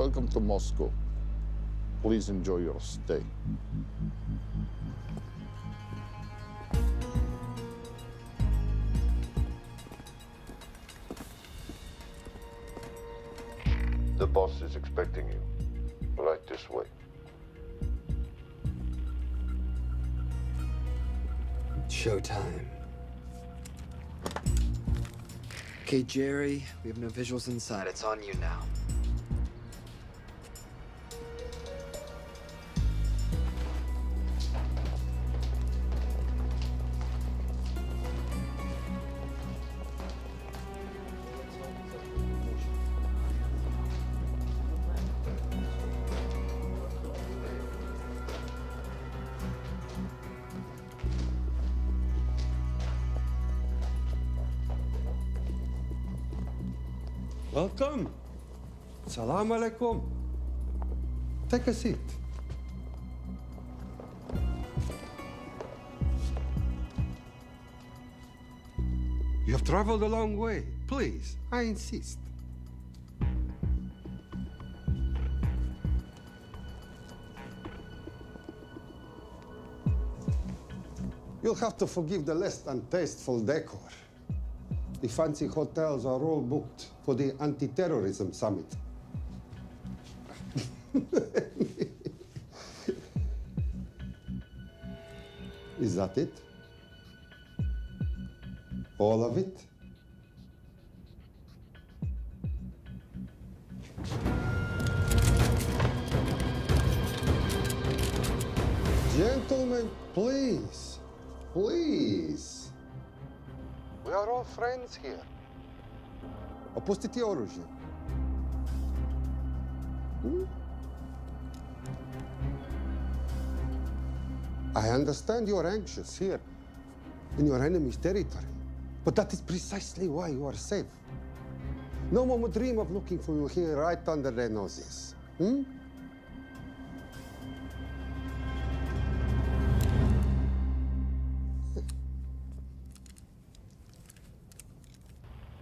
Welcome to Moscow. Please enjoy your stay. The boss is expecting you. Right this way. Showtime. Okay, Jerry, we have no visuals inside. It's on you now. Welcome. Salam alaikum. Take a seat. You have traveled a long way. Please, I insist. You'll have to forgive the less than tasteful decor. The fancy hotels are all booked for the anti-terrorism summit. Is that it? All of it? Gentlemen, please, please. We are all friends here. Опустите оружие. I understand you're anxious here in your enemy's territory, but that is precisely why you are safe. No one would dream of looking for you here right under their noses.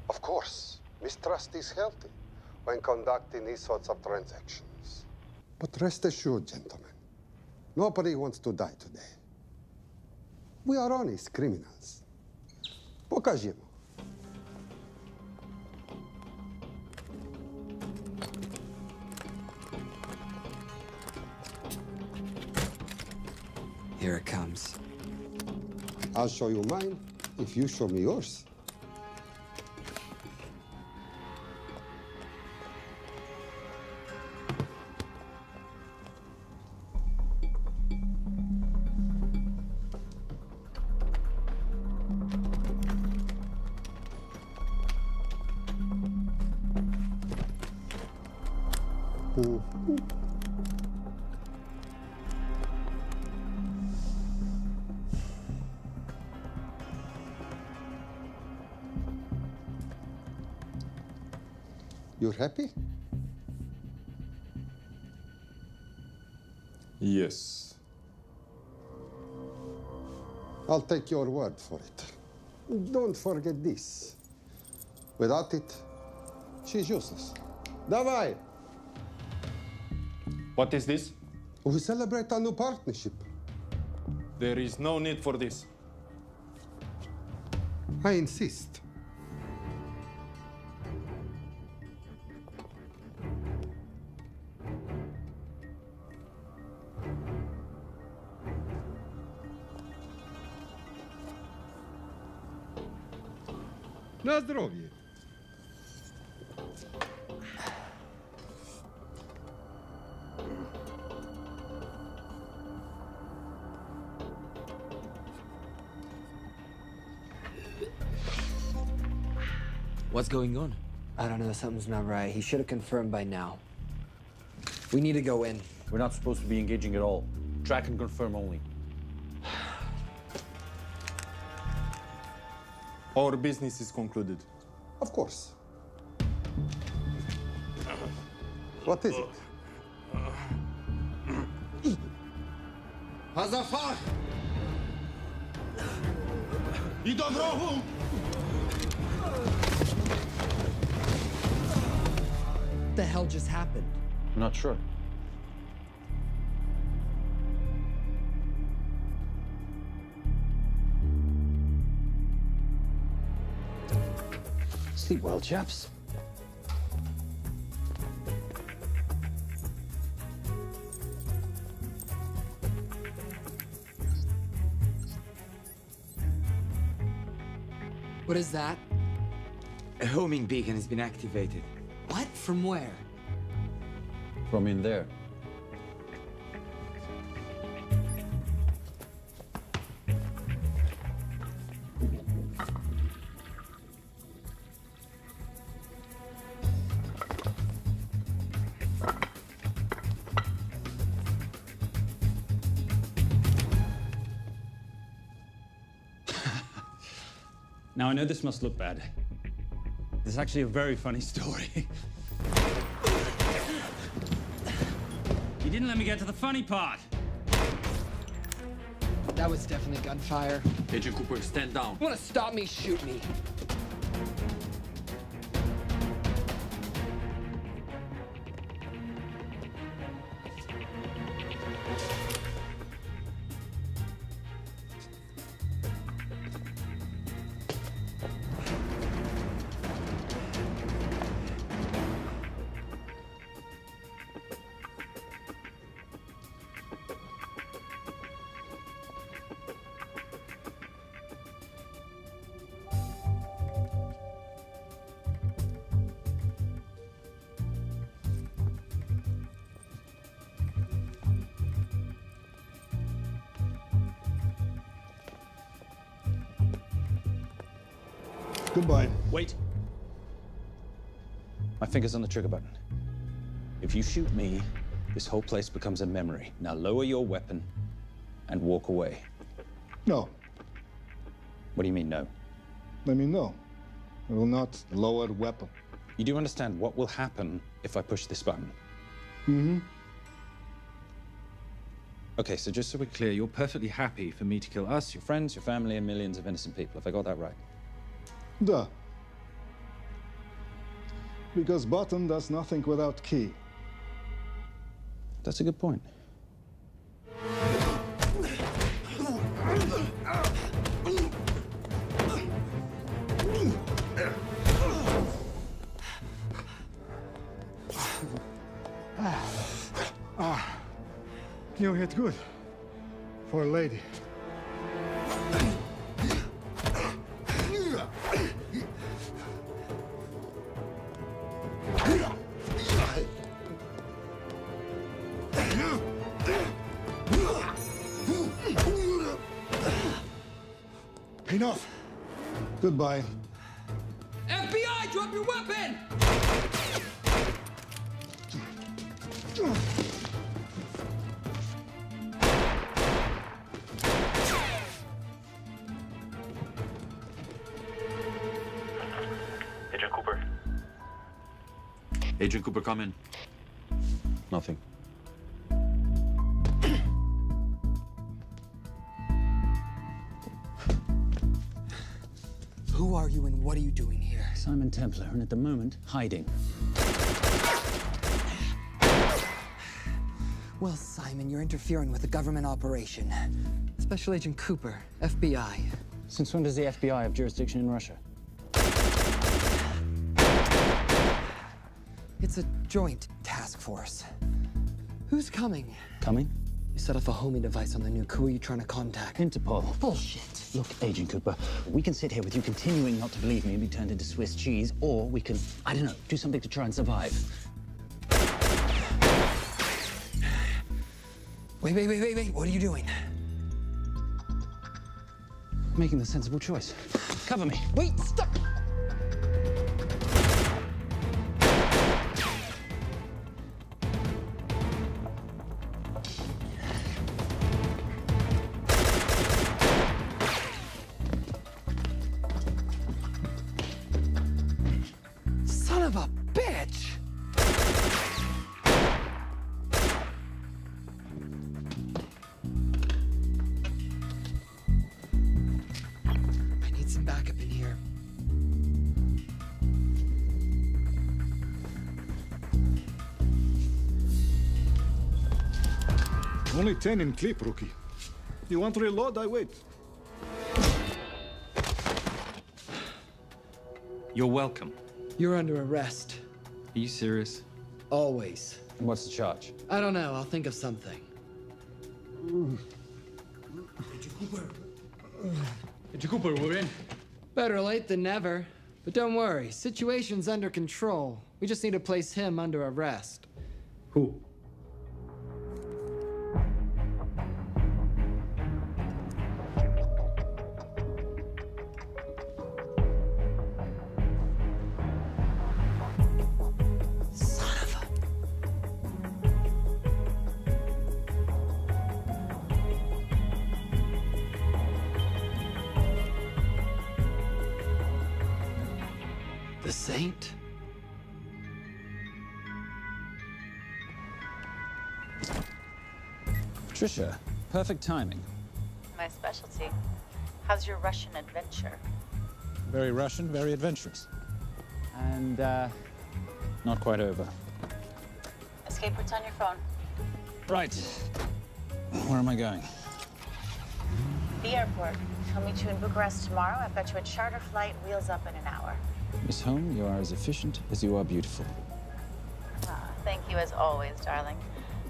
Of course, mistrust is healthy when conducting these sorts of transactions. But rest assured, gentlemen, nobody wants to die today. We are honest criminals. Покажемо. Here it comes. I'll show you mine if you show me yours. You're happy? Yes. I'll take your word for it. Don't forget this. Without it, she's useless. Давай! What is this? We celebrate a new partnership. There is no need for this. I insist. На здоровье. What's going on? I don't know, something's not right. He should have confirmed by now. We need to go in. We're not supposed to be engaging at all. Track and confirm only. Our business is concluded. Of course. What is it? Hazafar! I dorogu! What the hell just happened? Not sure. Sleep well, chaps. What is that? A homing beacon has been activated. What? From where? From in there. Now, I know this must look bad. This is actually a very funny story. You didn't let me get to the funny part. That was definitely gunfire. Agent Cooper, stand down. You want to stop me, shoot me. Goodbye. Wait. My finger's on the trigger button. If you shoot me, this whole place becomes a memory. Now lower your weapon and walk away. No. What do you mean, no? I mean, no. I will not lower weapon. You do understand what will happen if I push this button? Mm-hmm. Okay, so just so we're clear, you're perfectly happy for me to kill us, your friends, your family, and millions of innocent people. Have I got that right? Duh. Because button does nothing without key. That's a good point. You hit good. For a lady. Enough. Goodbye. FBI, drop your weapon! Agent Cooper. Agent Cooper, come in. Nothing. Who are you and what are you doing here? Simon Templar, and at the moment, hiding. Well, Simon, you're interfering with a government operation. Special Agent Cooper, FBI. Since when does the FBI have jurisdiction in Russia? It's a joint task force. Who's coming? Coming? You set off a homing device on the nuke. Who are you trying to contact? Interpol. Bullshit. Look, Agent Cooper, we can sit here with you continuing not to believe me and be turned into Swiss cheese, or we can, I don't know, do something to try and survive. Wait. What are you doing? Making the sensible choice. Cover me. Wait, stop! Son of a bitch! I need some backup in here. Only 10 in clip, rookie. You want to reload? I wait. You're welcome. You're under arrest. Are you serious? Always. What's the charge? I don't know. I'll think of something. Cooper, we're in. Better late than never. But don't worry. Situation's under control. We just need to place him under arrest. Who? Son of a... The Saint? Patricia, perfect timing. My specialty. How's your Russian adventure? Very Russian, very adventurous. And, not quite over. Escape routes on your phone. Right. Where am I going? The airport. I'll meet you in Bucharest tomorrow. I've got you a charter flight, wheels up in an hour. Miss Holm, you are as efficient as you are beautiful. Ah, thank you as always, darling.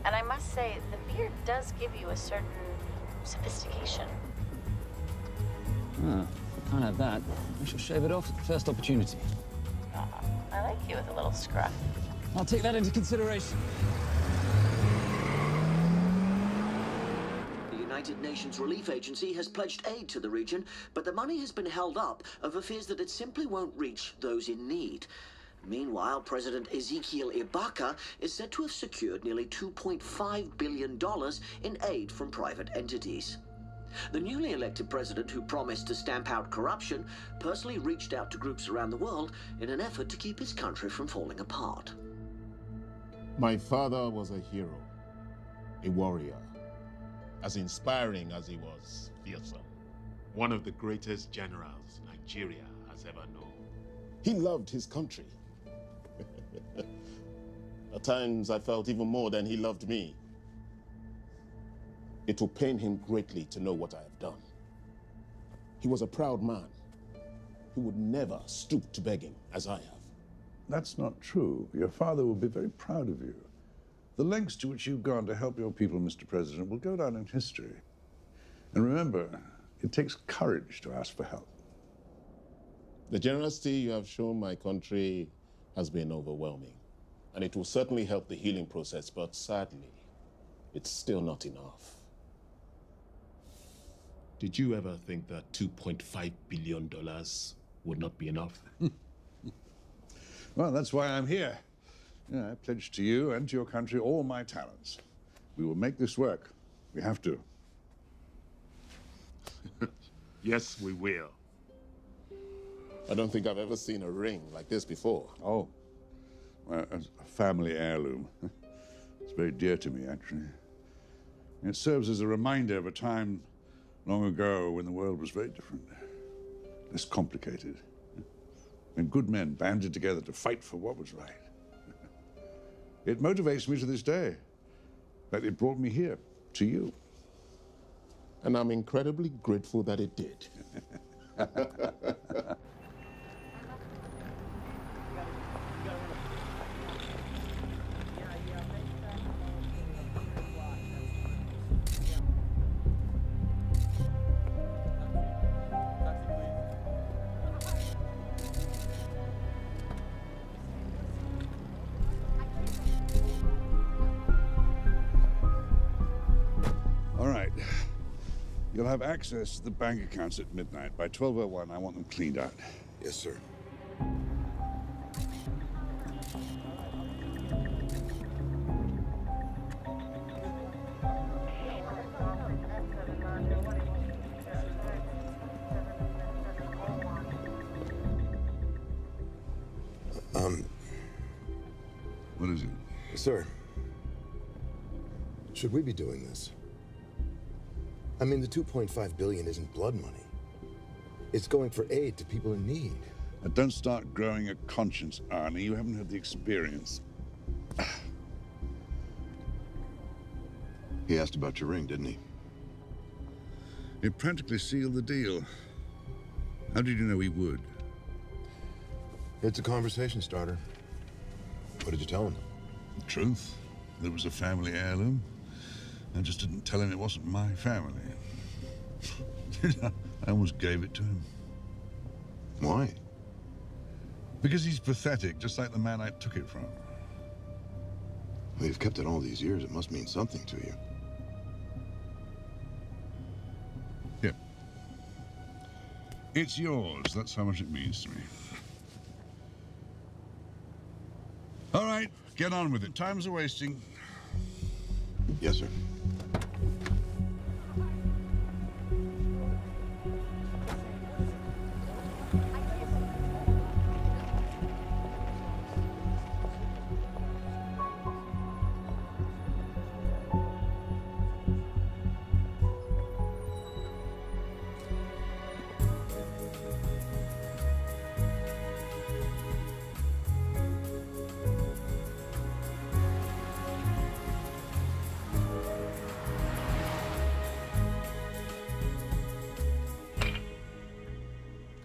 And I must say, the beard does give you a certain sophistication. Ah, I can't have that. I shall shave it off at the first opportunity. Ah, I like you with a little scruff. I'll take that into consideration. The United Nations Relief Agency has pledged aid to the region, but the money has been held up over fears that it simply won't reach those in need. Meanwhile, President Ezekiel Ibaka is said to have secured nearly $2.5 billion in aid from private entities. The newly elected president, who promised to stamp out corruption, personally reached out to groups around the world in an effort to keep his country from falling apart. My father was a hero, a warrior, as inspiring as he was fearsome. One of the greatest generals Nigeria has ever known. He loved his country. At times, I felt even more than he loved me. It will pain him greatly to know what I have done. He was a proud man who would never stoop to begging as I have. That's not true. Your father will be very proud of you. The lengths to which you've gone to help your people, Mr. President, will go down in history. And remember, it takes courage to ask for help. The generosity you have shown my country has been overwhelming. And it will certainly help the healing process, but sadly, it's still not enough. Did you ever think that $2.5 billion would not be enough? Well, that's why I'm here. I pledge to you and to your country all my talents. We will make this work. We have to. Yes, we will. I don't think I've ever seen a ring like this before. Oh, well, a family heirloom. It's very dear to me, actually. It serves as a reminder of a time long ago when the world was very different, less complicated, when good men banded together to fight for what was right. It motivates me to this day, that it brought me here, to you. And I'm incredibly grateful that it did. You'll have access to the bank accounts at midnight. By 12:01, I want them cleaned out. Yes, sir. What is it? Sir, should we be doing this? I mean, the $2.5 billion isn't blood money. It's going for aid to people in need. Don't start growing a conscience, Arnie. You haven't had the experience. He asked about your ring, didn't he? It practically sealed the deal. How did you know he would? It's a conversation starter. What did you tell him? The truth. There was a family heirloom. I just didn't tell him it wasn't my family. I almost gave it to him. Why? Because he's pathetic, just like the man I took it from. Well, you've kept it all these years. It must mean something to you. Yep. It's yours. That's how much it means to me. All right, get on with it. Time's a wasting. Yes, sir.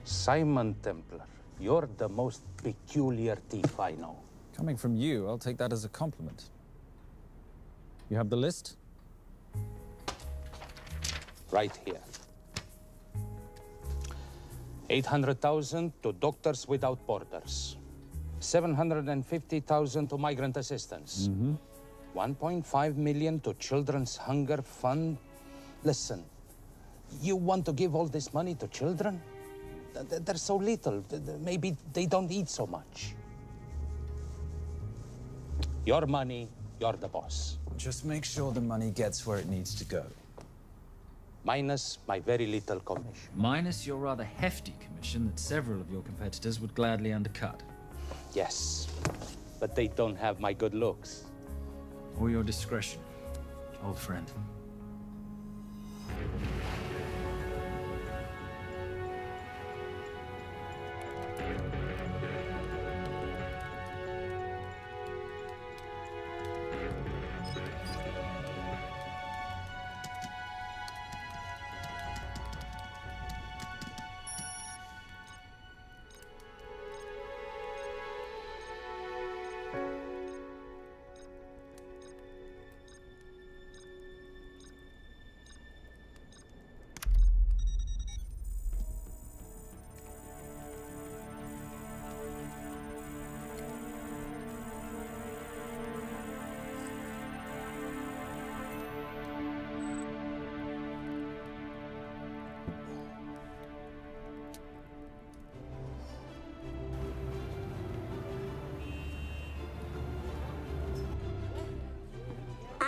Simon Templar, you're the most peculiar thief I know. Coming from you, I'll take that as a compliment. You have the list? Right here. 800,000 to Doctors Without Borders. 750,000 to migrant assistance. 1.5 million to Children's Hunger Fund. Listen, you want to give all this money to children? They're so little. Maybe they don't eat so much. Your money, you're the boss. Just make sure the money gets where it needs to go. Minus my very little commission. Minus your rather hefty commission that several of your competitors would gladly undercut. Yes, but they don't have my good looks. Or your discretion, old friend.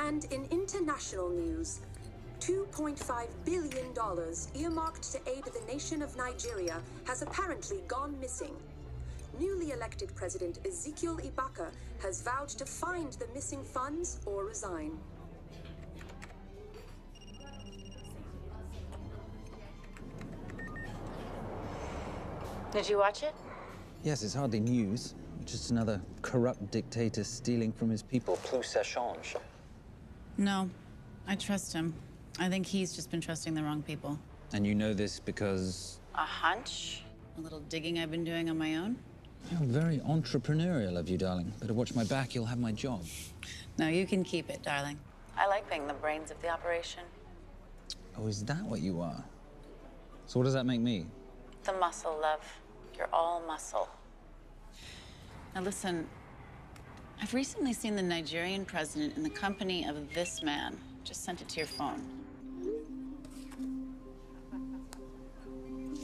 And in international news, $2.5 billion earmarked to aid the nation of Nigeria has apparently gone missing. Newly elected President Ezekiel Ibaka has vowed to find the missing funds or resign. Did you watch it? Yes, it's hardly news. Just another corrupt dictator stealing from his people. Plus ça change. No, I trust him. I think he's just been trusting the wrong people. And you know this because... A hunch? A little digging I've been doing on my own? You're very entrepreneurial of you, darling. Better watch my back, you'll have my job. No, you can keep it, darling. I like being the brains of the operation. Oh, is that what you are? So what does that make me? The muscle, love. You're all muscle. Now listen, I've recently seen the Nigerian president in the company of this man. Just sent it to your phone.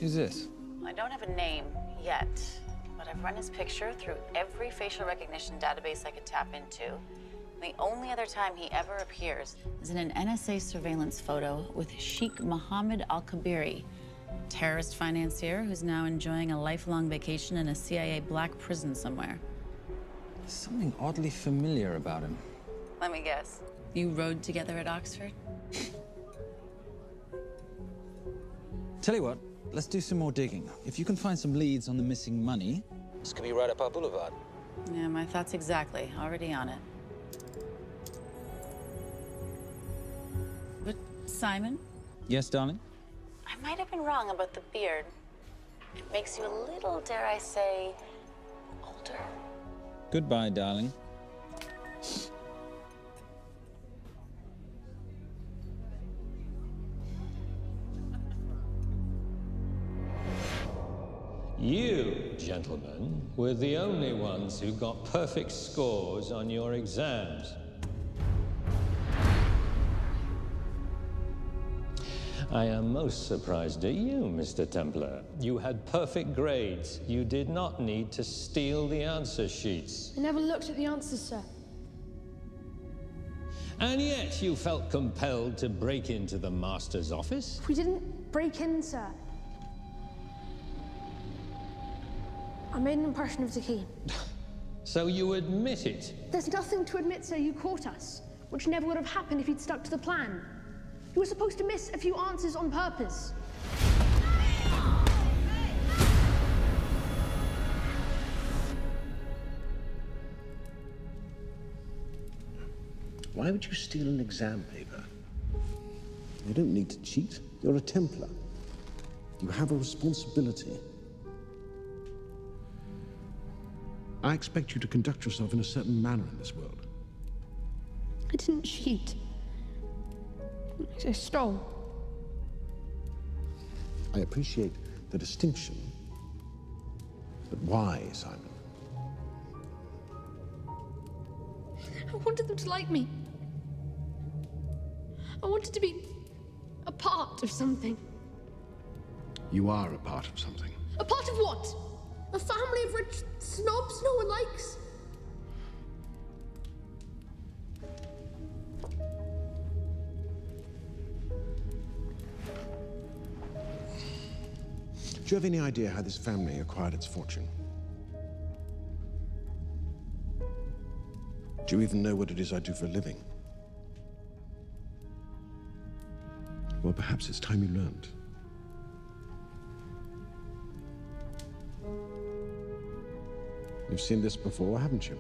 Who's this? I don't have a name yet, but I've run his picture through every facial recognition database I could tap into. The only other time he ever appears is in an NSA surveillance photo with Sheikh Mohammed al-Kabiri, terrorist financier who's now enjoying a lifelong vacation in a CIA black prison somewhere. There's something oddly familiar about him. Let me guess. You rode together at Oxford? Tell you what, let's do some more digging. If you can find some leads on the missing money, this could be right up our boulevard. Yeah, my thoughts exactly. Already on it. Simon? Yes, darling? I might have been wrong about the beard. It makes you a little, dare I say, older. Goodbye, darling. You, gentlemen, were the only ones who got perfect scores on your exams. I am most surprised at you, Mr. Templar. You had perfect grades. You did not need to steal the answer sheets. I never looked at the answers, sir. And yet you felt compelled to break into the master's office? We didn't break in, sir. I made an impression of the key. So you admit it? There's nothing to admit, sir. You caught us, which never would have happened if you'd stuck to the plan. You were supposed to miss a few answers on purpose. Why would you steal an exam paper? You don't need to cheat. You're a Templar. You have a responsibility. I expect you to conduct yourself in a certain manner in this world. I didn't cheat. I stole. I appreciate the distinction. But why, Simon? I wanted them to like me. I wanted to be a part of something. You are a part of something. A part of what? A family of rich snobs no one likes? Do you have any idea how this family acquired its fortune? Do you even know what it is I do for a living? Well, perhaps it's time you learned. You've seen this before, haven't you?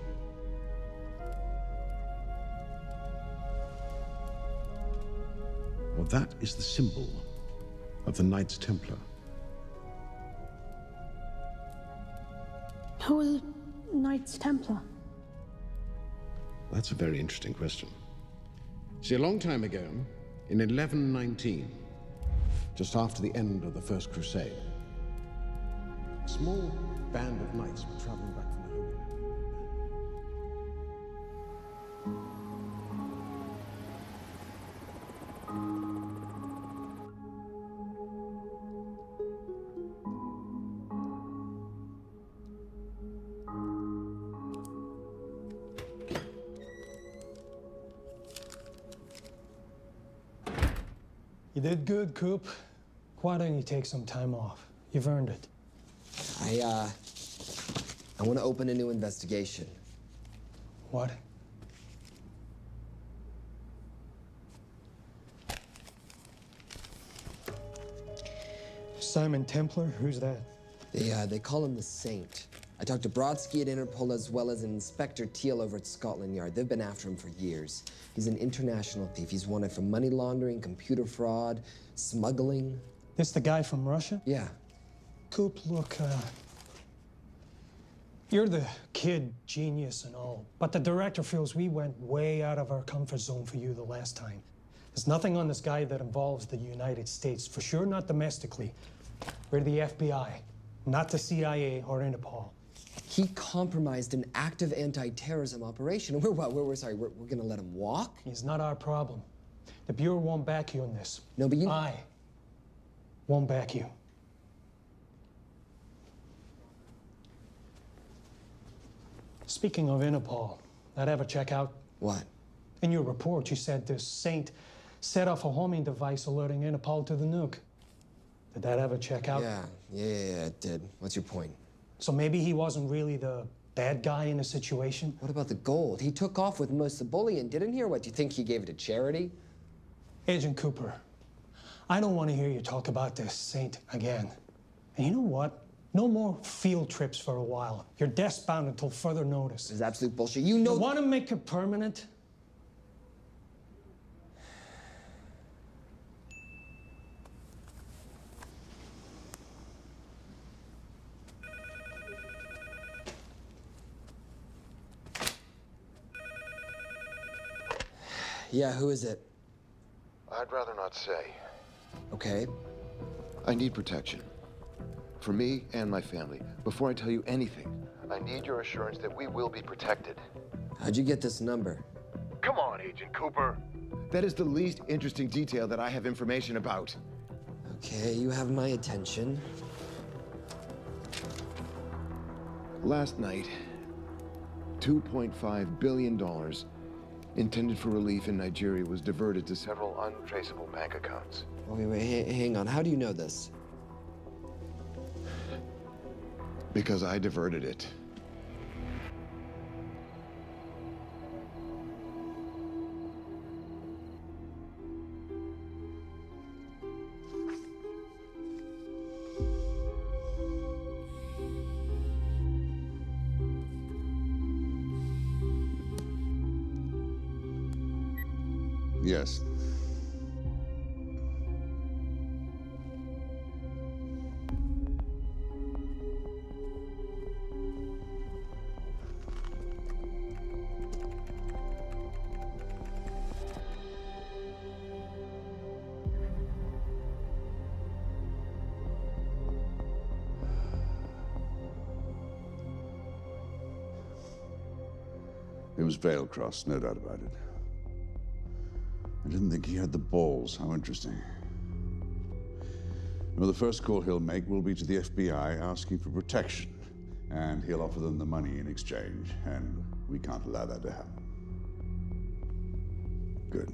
Well, that is the symbol of the Knights Templar. Who are the Knights Templar? That's a very interesting question. See, a long time ago, in 1119, just after the end of the First Crusade, a small band of knights were traveling back from the Holy Land. You did good, Coop. Why don't you take some time off? You've earned it. I want to open a new investigation. What? Simon Templar? Who's that? They call him the Saint. I talked to Brodsky at Interpol as well as Inspector Teal over at Scotland Yard. They've been after him for years. He's an international thief. He's wanted for money laundering, computer fraud, smuggling. This the guy from Russia? Yeah. Coop, look, you're the kid genius and all, but the director feels we went way out of our comfort zone for you the last time. There's nothing on this guy that involves the United States, for sure not domestically. We're the FBI, not the CIA or Interpol. He compromised an active anti-terrorism operation. We're gonna let him walk? He's not our problem. The Bureau won't back you in this. No, but I won't back you. Speaking of Interpol, that ever check out? What? In your report, you said this Saint set off a homing device alerting Interpol to the nuke. Did that ever check out? Yeah, it did. What's your point? So maybe he wasn't really the bad guy in the situation? What about the gold? He took off with most of the bullion, didn't he? Or what, do you think he gave it to charity? Agent Cooper, I don't want to hear you talk about this Saint again. And you know what? No more field trips for a while. You're desk-bound until further notice. This is absolute bullshit. You know— You want to make it permanent? Yeah, who is it? I'd rather not say. Okay. I need protection. For me and my family. Before I tell you anything, I need your assurance that we will be protected. How'd you get this number? Come on, Agent Cooper. That is the least interesting detail that I have information about. Okay, you have my attention. Last night, $2.5 billion intended for relief in Nigeria was diverted to several untraceable bank accounts. Wait, hang on. How do you know this? Because I diverted it. Yes. It was veil crossed, no doubt about it. I didn't think he had the balls. How interesting. Well, the first call he'll make will be to the FBI asking for protection. And he'll offer them the money in exchange. And we can't allow that to happen. Good.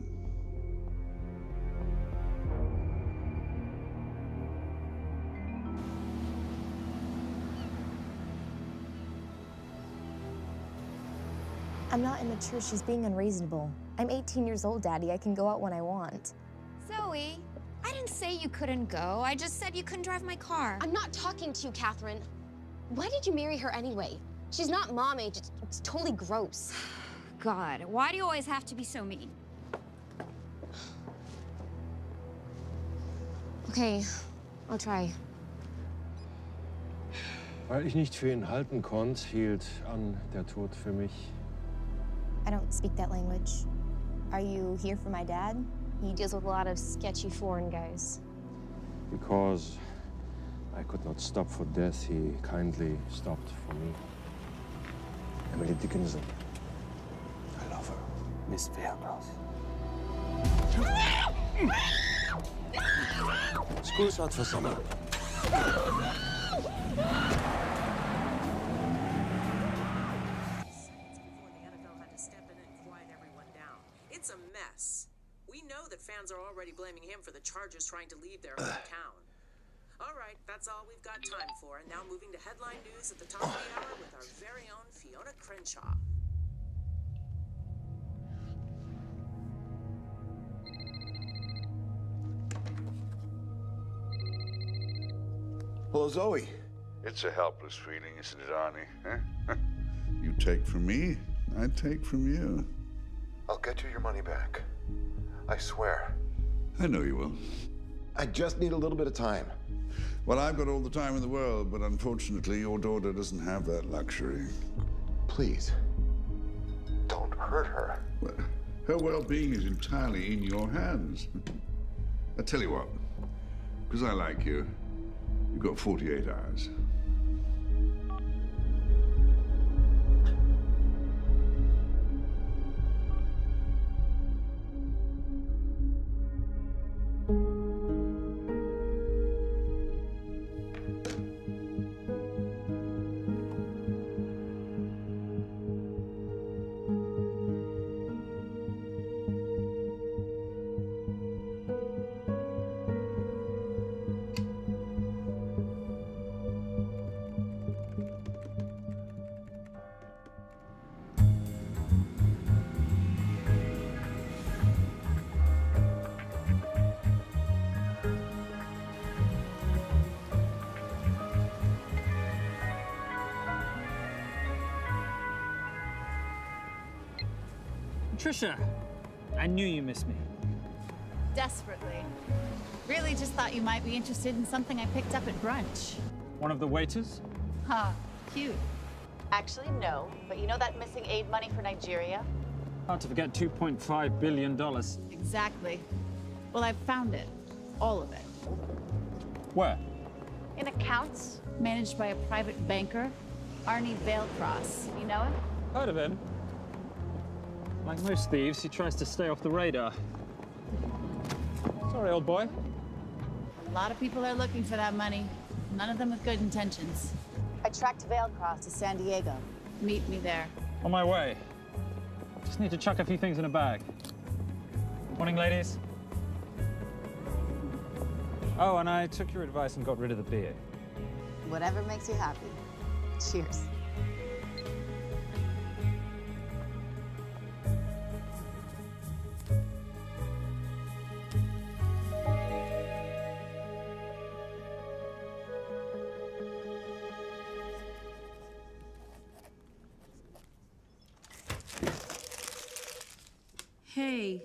I'm not immature. She's being unreasonable. I'm 18 years old, Daddy. I can go out when I want. Zoe, I didn't say you couldn't go. I just said you couldn't drive my car. I'm not talking to you, Catherine. Why did you marry her anyway? She's not mom age. It's totally gross. God, why do you always have to be so mean? Okay, I'll try. Weil ich nicht für ihn halten konnte, hielt an der Tod für mich. I don't speak that language. Are you here for my dad? He deals with a lot of sketcy foreign guys. Because I could not stop for death, he kindly stopped for me. Emily Dickinson. I love her. Miss Fairmouth. School's out for summer. It's a mess. We know that fans are already blaming him for the Chargers trying to leave their hometown. All right, that's all we've got time for. And now moving to headline news at the top of the hour with our very own Fiona Crenshaw. Hello, Zoe. It's a helpless feeling, isn't it, Arnie? Huh? You take from me, I take from you. I'll get you your money back. I swear. I know you will. I just need a little bit of time. Well, I've got all the time in the world, but unfortunately, your daughter doesn't have that luxury. Please, don't hurt her. Well, her well-being is entirely in your hands. I tell you what, because I like you, you've got 48 hours. Trisha, I knew you missed me. Desperately. Really just thought you might be interested in something I picked up at brunch. One of the waiters? Huh, cute. Actually, no. But you know that missing aid money for Nigeria? Hard to forget $2.5 billion. Exactly. Well, I've found it. All of it. Where? In accounts managed by a private banker, Arnie Veilcross. You know him? Heard of him. Like most thieves, he tries to stay off the radar. Sorry, old boy. A lot of people are looking for that money. None of them with good intentions. I tracked Veilcross to San Diego. Meet me there. On my way. Just need to chuck a few things in a bag. Morning, ladies. Oh, and I took your advice and got rid of the beer. Whatever makes you happy. Cheers. Hey.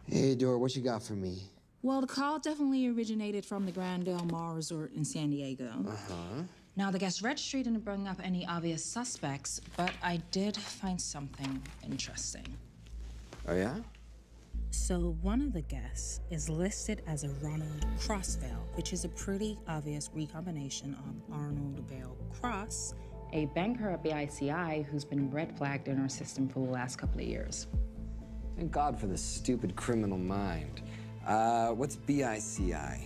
Hey, Dora, what you got for me? Well, the call definitely originated from the Grand Del Mar Resort in San Diego. Uh-huh. Now, the guest registry didn't bring up any obvious suspects, but I did find something interesting. Oh, yeah? So one of the guests is listed as a Ronald Crossvale, which is a pretty obvious recombination of Arnold Vale Cross, a banker at BICI who's been red flagged in our system for the last couple of years. Thank God for the stupid criminal mind. What's BICI?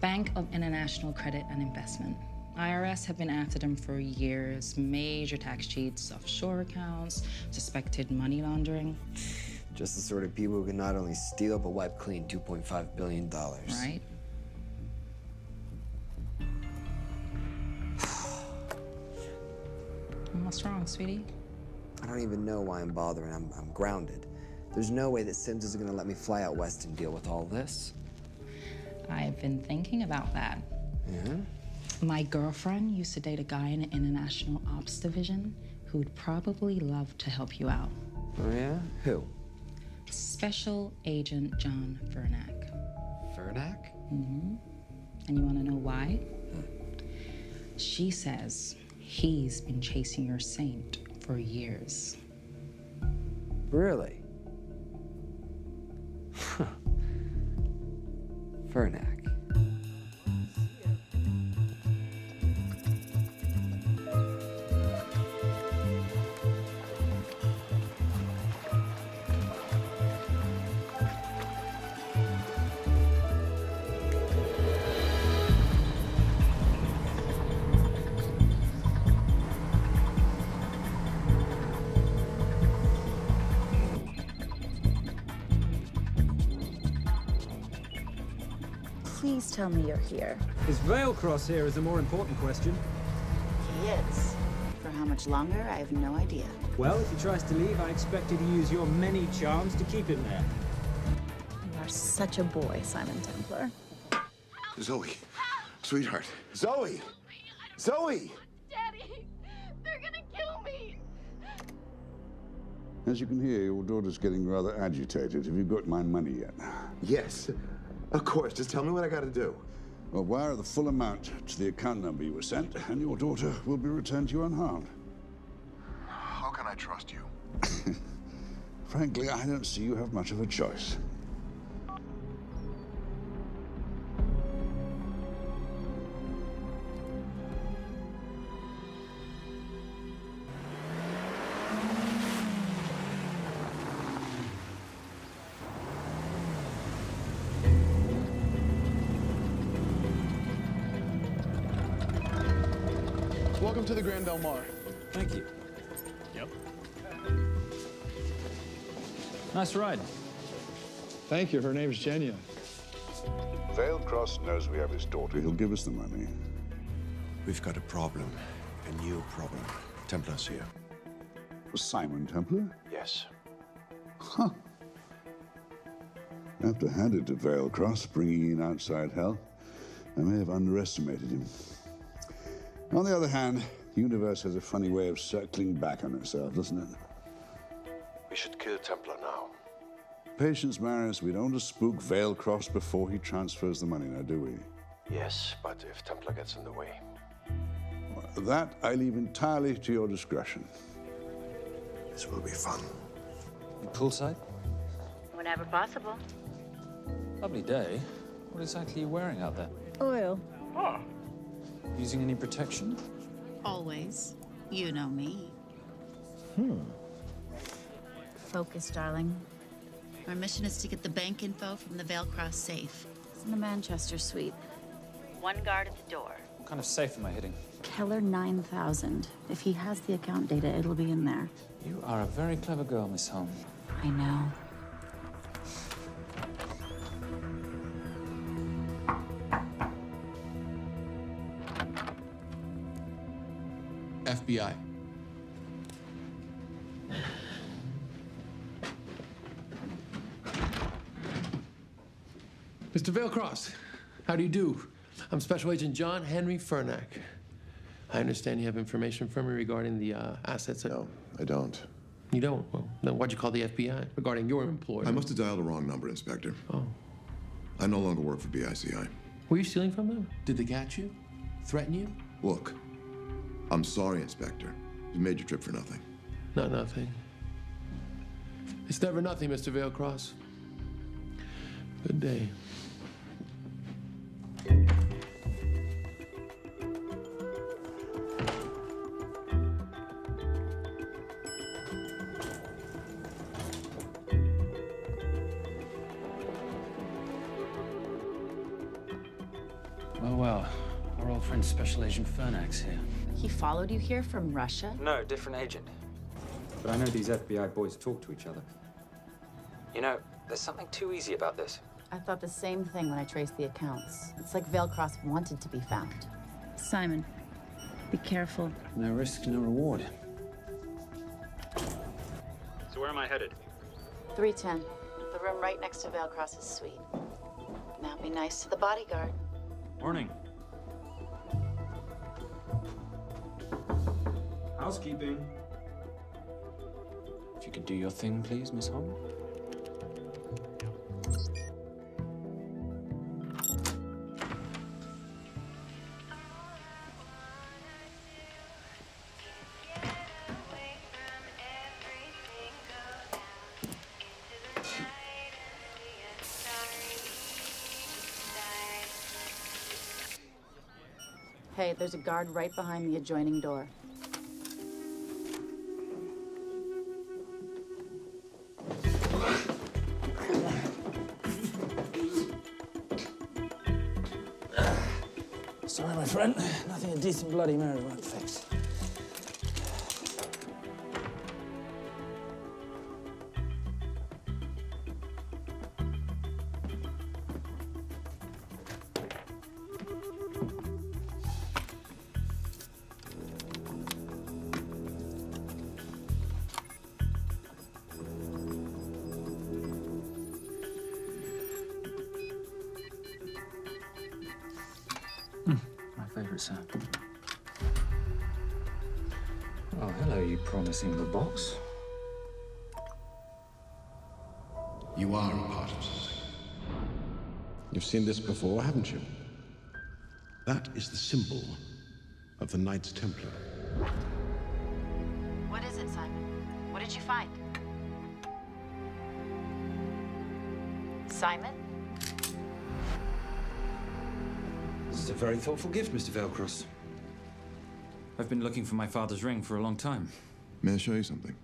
Bank of International Credit and Investment. IRS have been after them for years. Major tax cheats, offshore accounts, suspected money laundering. Just the sort of people who can not only steal but wipe clean $2.5 billion. Right. What's wrong, sweetie? I don't even know why I'm bothering. I'm grounded. There's no way that Sims is gonna let me fly out west and deal with all this. I've been thinking about that. Yeah? My girlfriend used to date a guy in an international ops division who'd probably love to help you out. Oh, yeah? Who? Special Agent John Vernack. Vernack? Mm-hmm. And you want to know why? She says he's been chasing your saint for years. Really? Vernack. Please tell me you're here. Is Veilcross here is the more important question. He is. For how much longer, I have no idea. Well, if he tries to leave, I expect you to use your many charms to keep him there. You are such a boy, Simon Templar. Zoe, sweetheart. Zoe! Zoe! Daddy, they're gonna kill me. As you can hear, your daughter's getting rather agitated. Have you got my money yet? Yes, of course. Just tell me what I gotta do. Well, wire the full amount to the account number you were sent, and your daughter will be returned to you unharmed. How can I trust you? Frankly, I don't see you have much of a choice. Welcome to the Grand Del Mar. Thank you. Yep. Nice ride. Thank you. Her name's Genya. Veilcross knows we have his daughter. He'll give us the money. We've got a problem. A new problem. Templar's here. Simon Templar? Yes. Huh. I have to hand it to Veilcross, bringing in outside help. I may have underestimated him. On the other hand, the universe has a funny way of circling back on itself, doesn't it? We should kill Templar now. Patience, Marius. We don't want to spook Veilcross before he transfers the money, now, do we? Yes, but if Templar gets in the way. That I leave entirely to your discretion. This will be fun. You poolside? Whenever possible. Lovely day. What exactly are you wearing out there? Oil. Oh. Using any protection? Always. You know me. Hmm. Focus, darling. Our mission is to get the bank info from the Vale Cross safe. It's in the Manchester suite. One guard at the door. What kind of safe am I hitting? Keller 9000. If he has the account data, it'll be in there. You are a very clever girl, Miss Holm. I know. FBI. Mr. Vailcross, how do you do? I'm Special Agent John Henry Fernack. I understand you have information from me regarding the assets. No, I don't. You don't? Well, then why'd you call the FBI regarding your employer? I must have dialed the wrong number, Inspector. Oh. I no longer work for BICI. Were you stealing from them? Did they catch you? Threaten you? Look, I'm sorry, Inspector. You made your trip for nothing. Not nothing. It's never nothing, Mr. Vailcross. Good day. Well, our old friend Special Agent Fernack's here. He followed you here from Russia? No, different agent. But I know these FBI boys talk to each other. You know, there's something too easy about this. I thought the same thing when I traced the accounts. It's like Vailcross wanted to be found. Simon, be careful. No risk, no reward. So where am I headed? 310. The room right next to Vailcross's suite. Now be nice to the bodyguard. Morning. Housekeeping. If you could do your thing, please, Miss Holm. Hey, there's a guard right behind the adjoining door. Sorry, my friend. Nothing a decent Bloody Mary won't fix. Sir. Oh, hello, you promising little box. You are a part of something. You've seen this before, haven't you? That is the symbol of the Knights Templar. What is it, Simon? What did you find? Simon? This is a very thoughtful gift, Mr. Vailcross. I've been looking for my father's ring for a long time. May I show you something?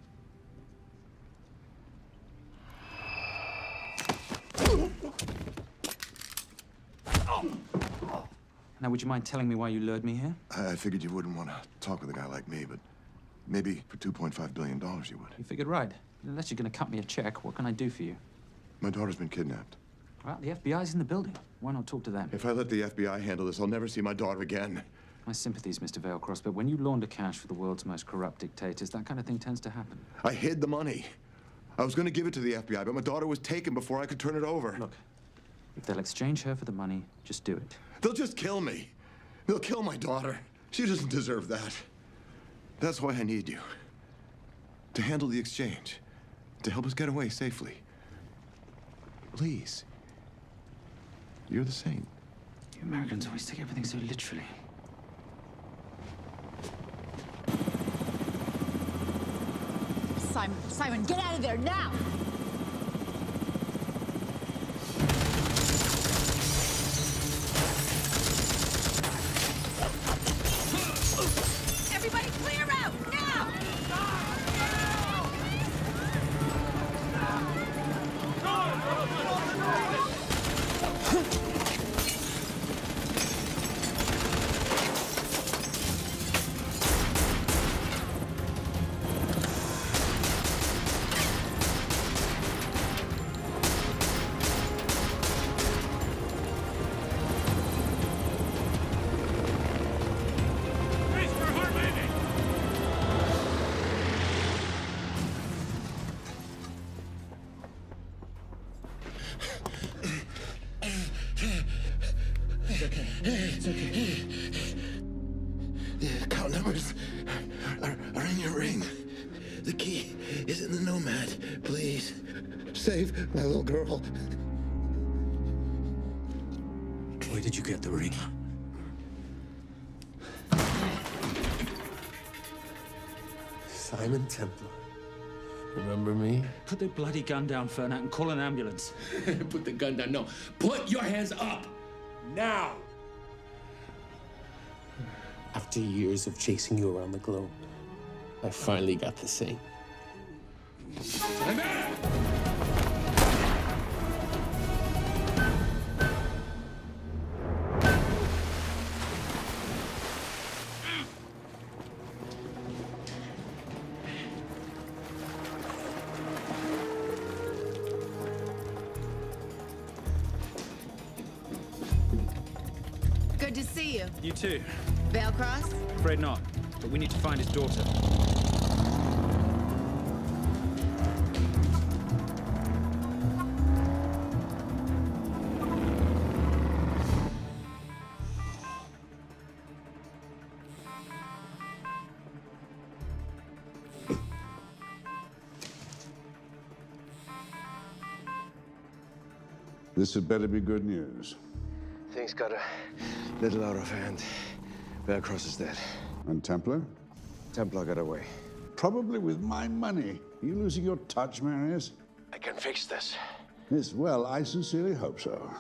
Now, would you mind telling me why you lured me here? I figured you wouldn't want to talk with a guy like me, but maybe for $2.5 billion you would. You figured right. Unless you're going to cut me a check, what can I do for you? My daughter's been kidnapped. Well, the FBI's in the building. Why not talk to them? If I let the FBI handle this, I'll never see my daughter again. My sympathies, Mr. Vailcross, but when you launder cash for the world's most corrupt dictators, that kind of thing tends to happen. I hid the money. I was going to give it to the FBI, but my daughter was taken before I could turn it over. Look, if they'll exchange her for the money, just do it. They'll just kill me. They'll kill my daughter. She doesn't deserve that. That's why I need you. To handle the exchange. To help us get away safely. Please. You're the saint. You Americans always take everything so literally. Simon. Simon, get out of there now! Everybody clear out, now! It's okay. The account numbers are in your ring. The key is in the Nomad. Please, save my little girl. Where did you get the ring? Simon Templar. Remember me? Put the bloody gun down, Fernak, and call an ambulance. Put the gun down. No. Put your hands up. Now. After years of chasing you around the globe, I finally got the same. Good to see you. You too. Veil cross? Afraid not, but we need to find his daughter. This had better be good news. Things got a little out of hand. Bearcross is dead. And Templar? Templar got away. Probably with my money. Are you losing your touch, Marius? I can fix this. Yes, well, I sincerely hope so.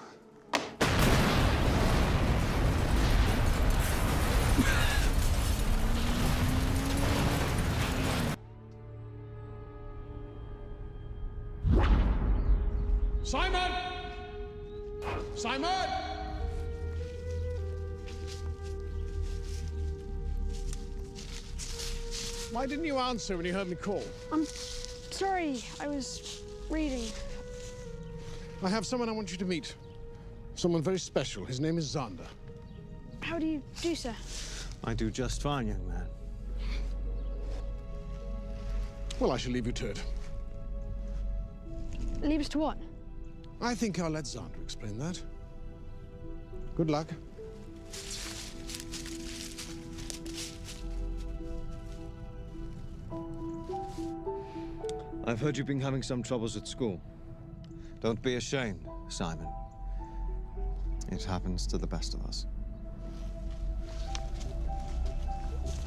Simon! Simon! Why didn't you answer when you heard me call? I'm sorry, I was reading. I have someone I want you to meet. Someone very special. His name is Zander. How do you do, sir? I do just fine, young man. Well, I shall leave you to it. Leave us to what? I think I'll let Zander explain that. Good luck. I've heard you've been having some troubles at school. Don't be ashamed, Simon. It happens to the best of us.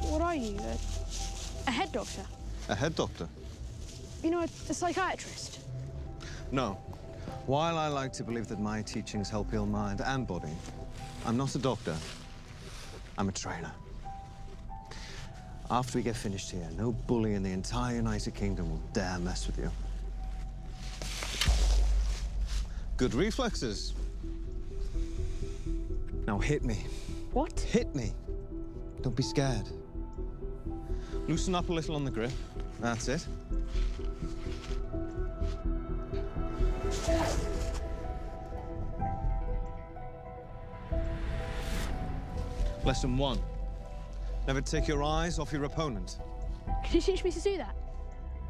What are you? A head doctor? A head doctor? You know, a psychiatrist? No. While I like to believe that my teachings help heal mind and body, I'm not a doctor. I'm a trainer. After we get finished here, no bully in the entire United Kingdom will dare mess with you. Good reflexes. Now hit me. What? Hit me. Don't be scared. Loosen up a little on the grip. That's it. Lesson 1. Never take your eyes off your opponent. Can you teach me to do that?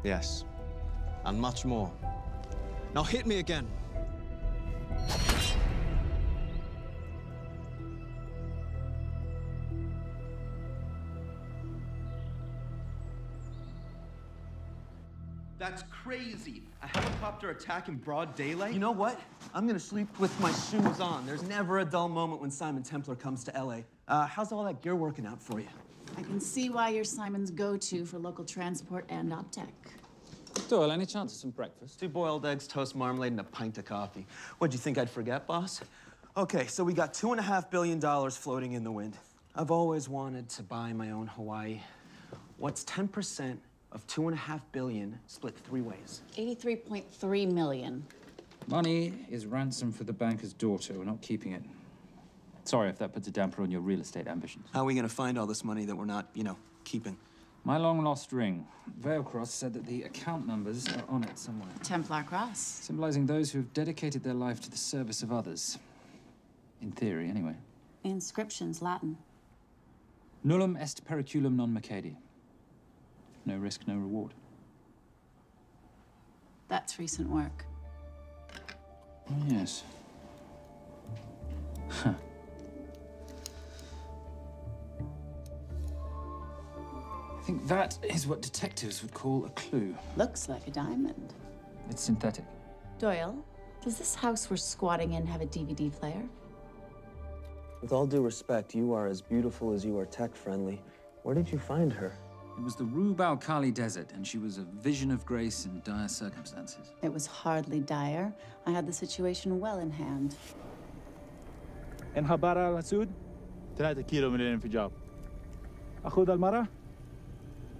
Yes, and much more. Now hit me again. That's crazy. A helicopter attack in broad daylight? You know what? I'm gonna sleep with my shoes on. There's never a dull moment when Simon Templar comes to LA. How's all that gear working out for you? I can see why you're Simon's go-to for local transport and OpTech. Doyle, any chance of some breakfast? 2 boiled eggs, toast, marmalade, and a pint of coffee. What'd you think I'd forget, boss? Okay, so we got $2.5 billion floating in the wind. I've always wanted to buy my own Hawaii. What's 10% of $2.5 billion split 3 ways? 83.3 million. Money is ransom for the banker's daughter. We're not keeping it. Sorry if that puts a damper on your real estate ambitions. How are we gonna find all this money that we're not, keeping? My long-lost ring. Veilcross said that the account numbers are on it somewhere. Templar cross. Symbolizing those who have dedicated their life to the service of others. In theory, anyway. Inscription's Latin. Nullum est periculum non mercedi. No risk, no reward. That's recent work. Oh, yes. Huh. I think that is what detectives would call a clue. Looks like a diamond. It's synthetic. Doyle, does this house we're squatting in have a DVD player? With all due respect, you are as beautiful as you are tech-friendly. Where did you find her? It was the Rub al-Khali Desert, and she was a vision of grace in dire circumstances. It was hardly dire. I had the situation well in hand. انخبار على السود 3 كيلو من الانفجار. أخذ المرة؟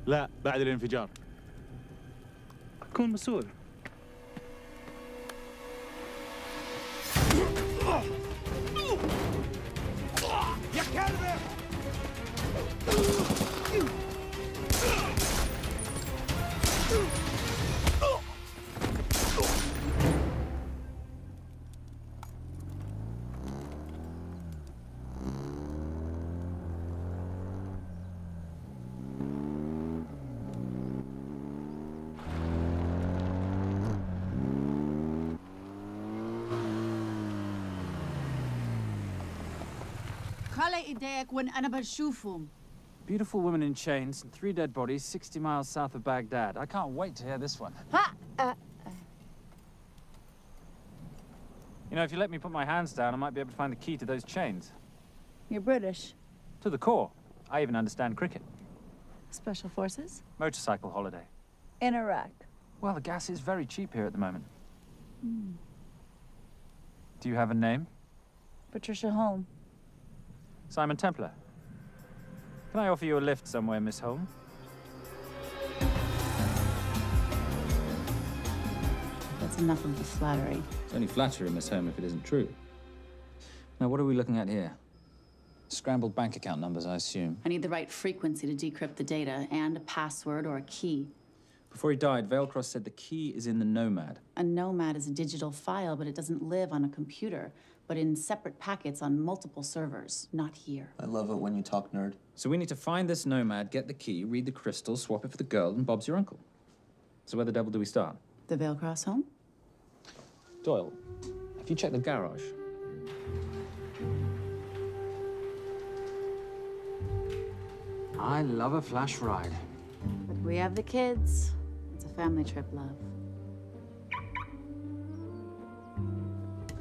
لا، بعد الانفجار. كون مسؤول. يا كلب! خلي ايديك وين أنا بشوفهم. Beautiful woman in chains and 3 dead bodies 60 miles south of Baghdad. I can't wait to hear this one. You know, if you let me put my hands down, I might be able to find the key to those chains. You're British. To the core. I even understand cricket. Special forces? Motorcycle holiday. In Iraq. Well, the gas is very cheap here at the moment. Do you have a name? Patricia Holm. Simon Templar. Can I offer you a lift somewhere, Miss Holm? That's enough of the flattery. It's only flattery, Miss Holm, if it isn't true. Now, what are we looking at here? Scrambled bank account numbers, I assume. I need the right frequency to decrypt the data and a password or a key. Before he died, Veilcross said the key is in the Nomad. A Nomad is a digital file, but it doesn't live on a computer, but in separate packets on multiple servers, not here. I love it when you talk nerd. So we need to find this Nomad, get the key, read the crystal, swap it for the girl, and Bob's your uncle. So where the devil do we start? The Veilcross home? Doyle, have you checked the garage? I love a flash ride. But we have the kids. It's a family trip, love.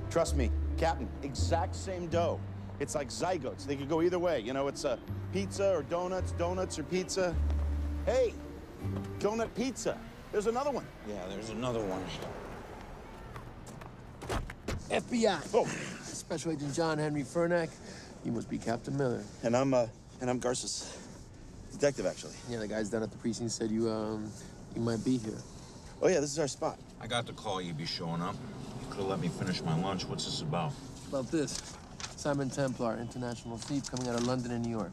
Trust me, Captain, exact same dough. It's like zygotes. They could go either way. You know, it's a pizza or donuts, donuts or pizza. Hey, donut pizza. There's another one. Yeah, there's another one. FBI. Oh. Special Agent John Henry Fernack. You must be Captain Miller. And I'm Garces. Detective, actually. Yeah, the guys down at the precinct said you might be here. Oh, yeah, this is our spot. I got the call you'd be showing up. You could have let me finish my lunch. What's this about? About this. Simon Templar, international thief coming out of London and New York.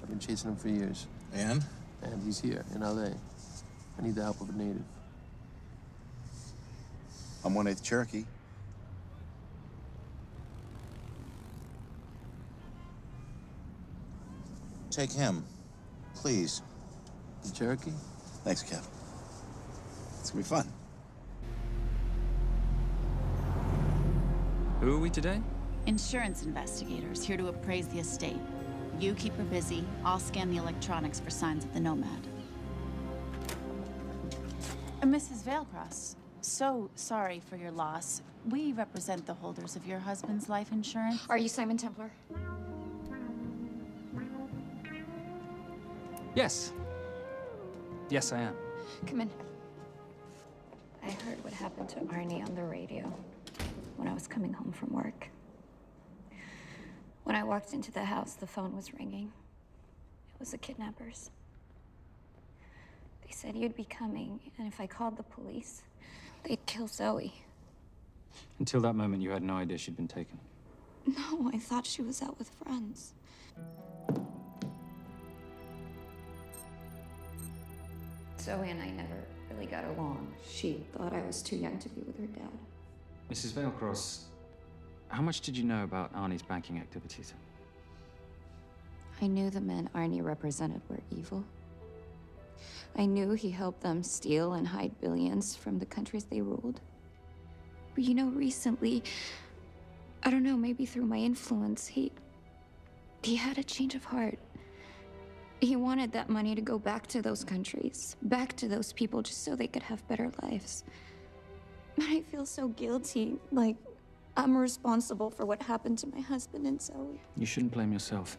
I've been chasing him for years. And? And he's here, in L.A. I need the help of a native. I'm 1/8 Cherokee. Take him, please. The Cherokee? Thanks, Kev. It's gonna be fun. Who are we today? Insurance investigators here to appraise the estate. You keep her busy. I'll scan the electronics for signs of the Nomad. Mrs. Veilcross, so sorry for your loss. We represent the holders of your husband's life insurance. Are you Simon Templar? Yes. Yes, I am. Come in. I heard what happened to Arnie on the radio when I was coming home from work. When I walked into the house, the phone was ringing. It was the kidnappers. They said you'd be coming, and if I called the police, they'd kill Zoe. Until that moment, you had no idea she'd been taken. No, I thought she was out with friends. Zoe and I never really got along. She thought I was too young to be with her dad. Mrs. Veilcross, how much did you know about Arnie's banking activities? I knew the men Arnie represented were evil. I knew he helped them steal and hide billions from the countries they ruled. But you know, recently, I don't know, maybe through my influence, he had a change of heart. He wanted that money to go back to those countries, back to those people, just so they could have better lives. But I feel so guilty, like I'm responsible for what happened to my husband and Zoe. You shouldn't blame yourself.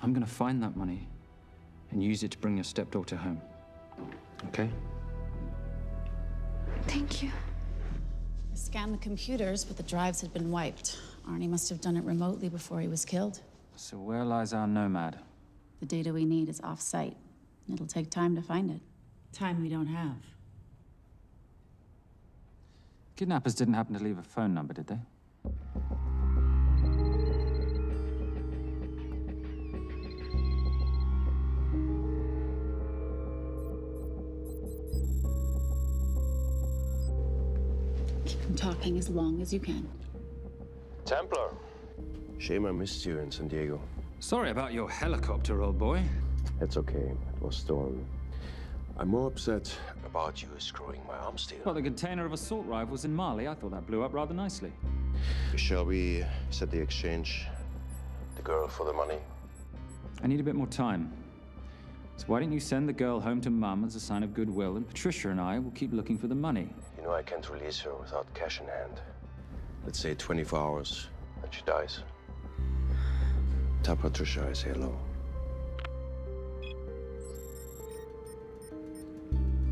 I'm gonna find that money and use it to bring your stepdaughter home. Okay? Thank you. I scanned the computers, but the drives had been wiped. Arnie must have done it remotely before he was killed. So where lies our nomad? The data we need is off-site. It'll take time to find it. Time we don't have. Kidnappers didn't happen to leave a phone number, did they? Keep them talking as long as you can. Templar. Shame I missed you in San Diego. Sorry about your helicopter, old boy. It's okay. It was stormy. I'm more upset about you screwing my arms deal. Well, the container of assault rifles in Mali, I thought that blew up rather nicely. Shall we set the exchange? The girl for the money? I need a bit more time. So why don't you send the girl home to Mum as a sign of goodwill, and Patricia and I will keep looking for the money. You know I can't release her without cash in hand. Let's say 24 hours, and she dies. Tell Patricia I say hello.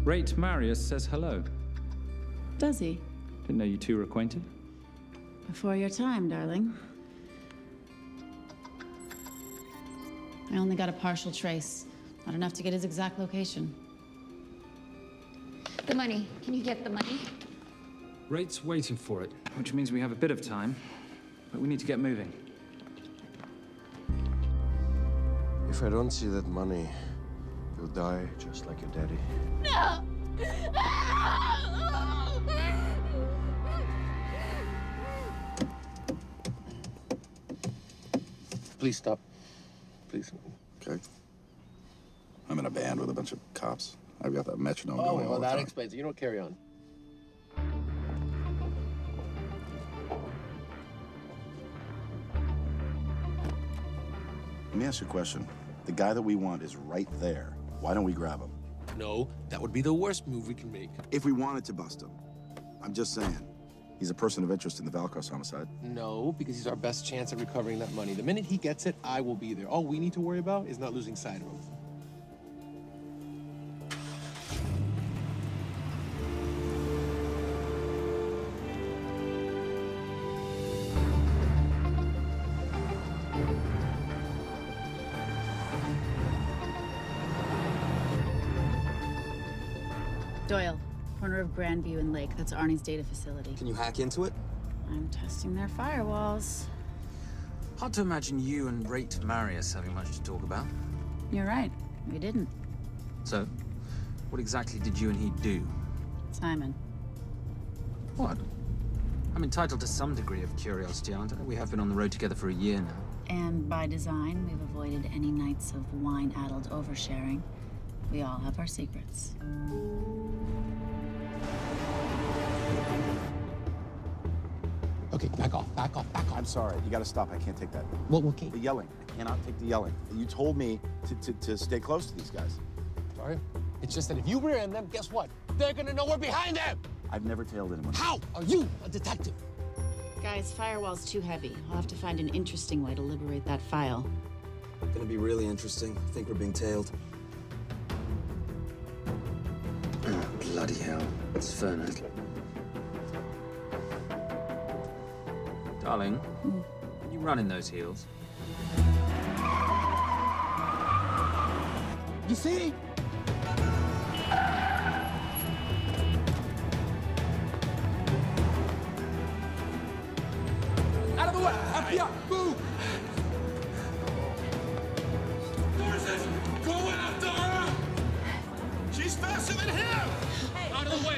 Rate Marius says hello. Does he? Didn't know you two were acquainted. Before your time, darling. I only got a partial trace. Not enough to get his exact location. The money. Can you get the money? Rate's waiting for it, which means we have a bit of time, but we need to get moving. If I don't see that money, you'll die just like your daddy. No! Please stop. Please. Okay. I'm in a band with a bunch of cops. I've got that metronome going all well, the that time. explains it. You don't carry on. Let me ask you a question. The guy that we want is right there. Why don't we grab him? No, that would be the worst move we can make. If we wanted to bust him. I'm just saying. He's a person of interest in the Veilcross homicide. No, because he's our best chance at recovering that money. The minute he gets it, I will be there. All we need to worry about is not losing sight of him. Doyle, corner of Grandview and Lake. That's Arnie's data facility. Can you hack into it? I'm testing their firewalls. Hard to imagine you and Rate Marius having much to talk about. You're right. We didn't. So, what exactly did you and he do? Simon. What? I'm entitled to some degree of curiosity, aren't I? We have been on the road together for a year now. And by design, we've avoided any nights of wine-addled oversharing. We all have our secrets. Okay, back off, back off, back off. I'm sorry, you gotta stop. I can't take that. Well, okay. The yelling. I cannot take the yelling. You told me to stay close to these guys. Sorry? It's just that if you rear end them, guess what? They're gonna know we're behind them! I've never tailed anyone. How are you a detective? Guys, firewall's too heavy. I'll have to find an interesting way to liberate that file. Gonna be really interesting. I think we're being tailed. Bloody hell. It's Fernet. Darling, can you run in those heels? You see? Out of the way! Up here! Move! Go after her! She's faster than him! Out of the way!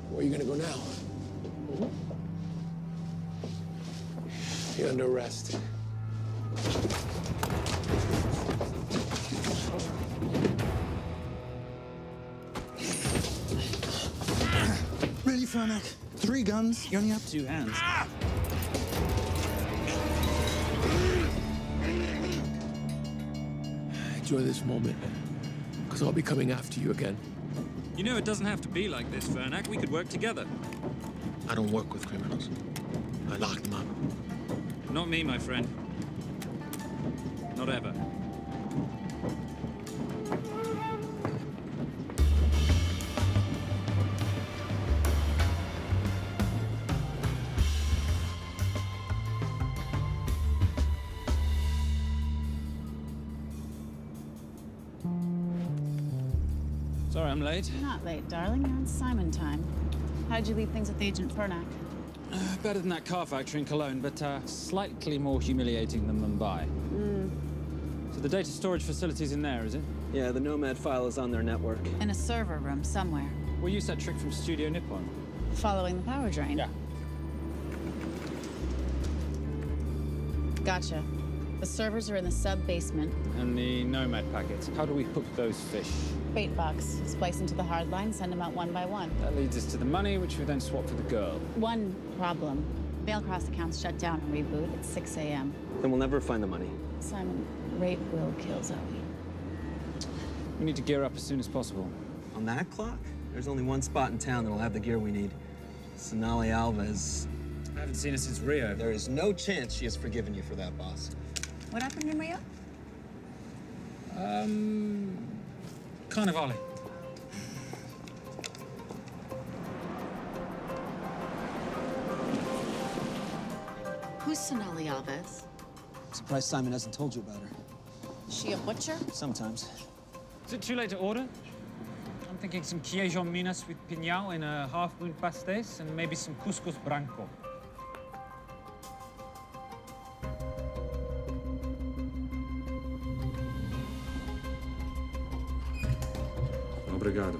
Where are you gonna go now? You're under arrest. Really, Fernac? 3 guns? You only have 2 hands. Enjoy this moment, because I'll be coming after you again. You know, it doesn't have to be like this, Fernac. We could work together. I don't work with criminals. I lock them up. Not me, my friend. Not ever. Sorry I'm late. Not late, darling. You're on Simon time. How'd you leave things with Agent Fernac? Better than that car factory in Cologne, but slightly more humiliating than Mumbai. So the data storage facility's in there, is it? Yeah, the Nomad file is on their network. In a server room somewhere. We'll use that trick from Studio Nippon. Following the power drain? Yeah. Gotcha. The servers are in the sub-basement. And the Nomad packets. How do we hook those fish? Bait box. Splice into the hard line, send them out one by one. That leads us to the money, which we then swap for the girl. One problem. Bailcross accounts shut down and reboot at 6 a.m. Then we'll never find the money. Simon, rape will kill Zoe. We need to gear up as soon as possible. On that clock? There's only one spot in town that'll have the gear we need. Sonali Alves. I haven't seen her since Rio. There is no chance she has forgiven you for that, boss. What happened in Rio? Carnivale. Who's Sonali Alves? Surprised Simon hasn't told you about her. Is she a butcher? Sometimes. Is it too late to order? I'm thinking some Queijo Minas with piñao in a half-moon pastéis and maybe some couscous branco. Obrigado.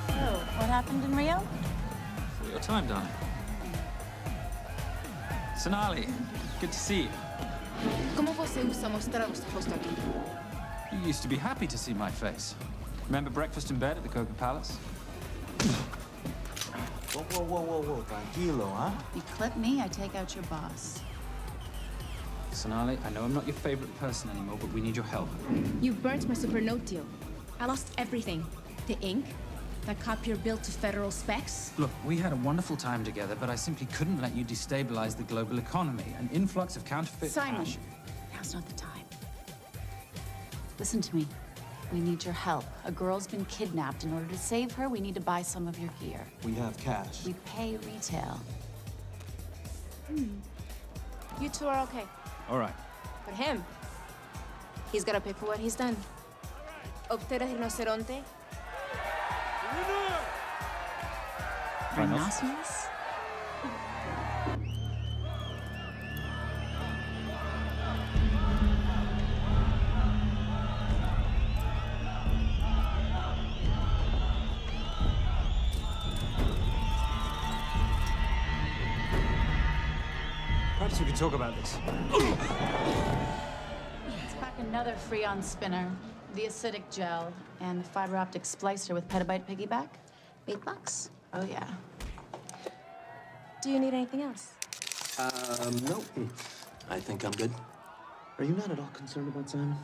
Oh, what happened in Rio? For your time, darling. Sonali, good to see you. ¿Cómo você usa mostrar o rosto aqui? You used to be happy to see my face. Remember breakfast in bed at the Coca Palace? Whoa, tranquilo, huh? You clip me, I take out your boss. Sonali, I know I'm not your favorite person anymore, but we need your help. You burnt my super note deal. I lost everything. The ink, that copier built to federal specs. Look, we had a wonderful time together, but I simply couldn't let you destabilize the global economy. An influx of counterfeit Simon, cash. now's not the time. Listen to me. We need your help. A girl's been kidnapped. In order to save her, we need to buy some of your gear. We have cash. We pay retail. You two are okay. All right. But him, he's gotta pay for what he's done. Obter el rinoceronte. Rhinoceros? Perhaps we could talk about this. Let's pack another Freon spinner, the acidic gel, and the fiber optic splicer with petabyte piggyback. $8? Oh, yeah. Do you need anything else? No. I think I'm good. Are you not at all concerned about Simon?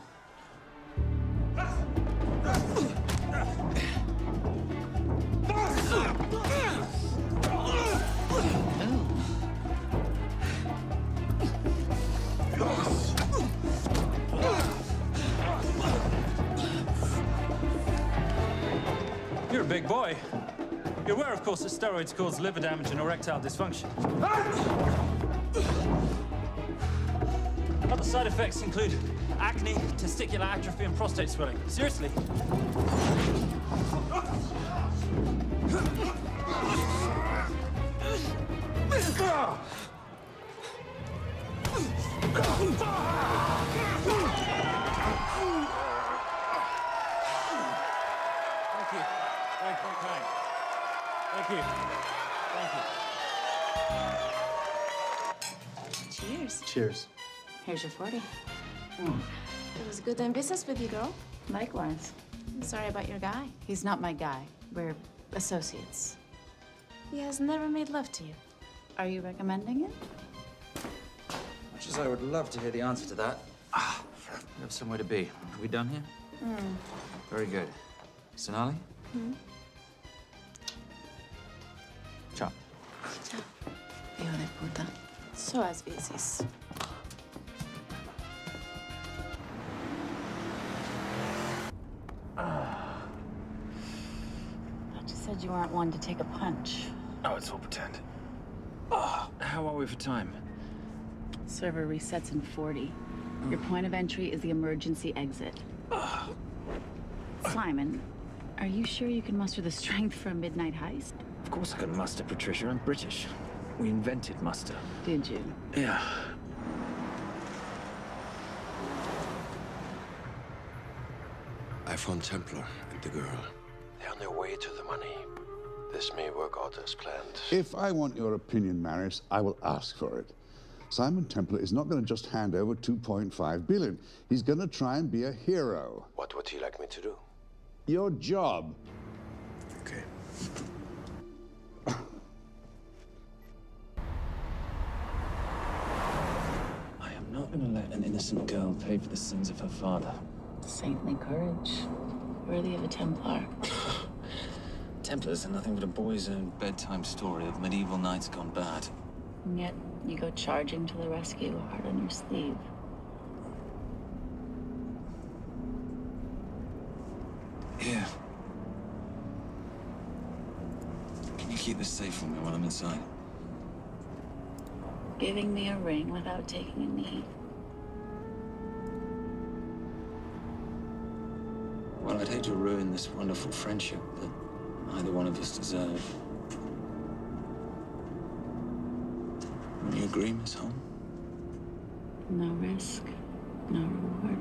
You're a big boy. You're aware, of course, that steroids cause liver damage and erectile dysfunction. Other side effects include acne, testicular atrophy, and prostate swelling. Seriously. Thank you. Cheers. Cheers. Here's your 40. It was good doing business with you, girl. Likewise. I'm sorry about your guy. He's not my guy. We're associates. He has never made love to you. Are you recommending it? Much as I would love to hear the answer to that, we have somewhere to be. Are we done here? Very good. Sonali? Ciao. Ciao. Hijo de puta. So as veces. But you said you weren't one to take a punch. Oh, it's all pretend. How are we for time? Server resets in 40. Your point of entry is the emergency exit. Simon, are you sure you can muster the strength for a midnight heist? Of course I can muster, Patricia. I'm British. We invented muster. Did you? Yeah. I found Templar and the girl. They're on their way to the money. This may work out as planned. If I want your opinion, Maris, I will ask for it. Simon Templar is not going to just hand over 2.5 billion. He's going to try and be a hero. What would he like me to do? Your job. Okay. I am not going to let an innocent girl pay for the sins of her father. Saintly courage. Worthy of a Templar. Templars are nothing but a boy's own bedtime story of medieval knights gone bad. And yet, you go charging to the rescue, heart on your sleeve. Here. Can you keep this safe for me while I'm inside? Giving me a ring without taking a knee. Well, I'd hate to ruin this wonderful friendship that neither one of us deserve. You agree, Miss Holm? No risk, no reward.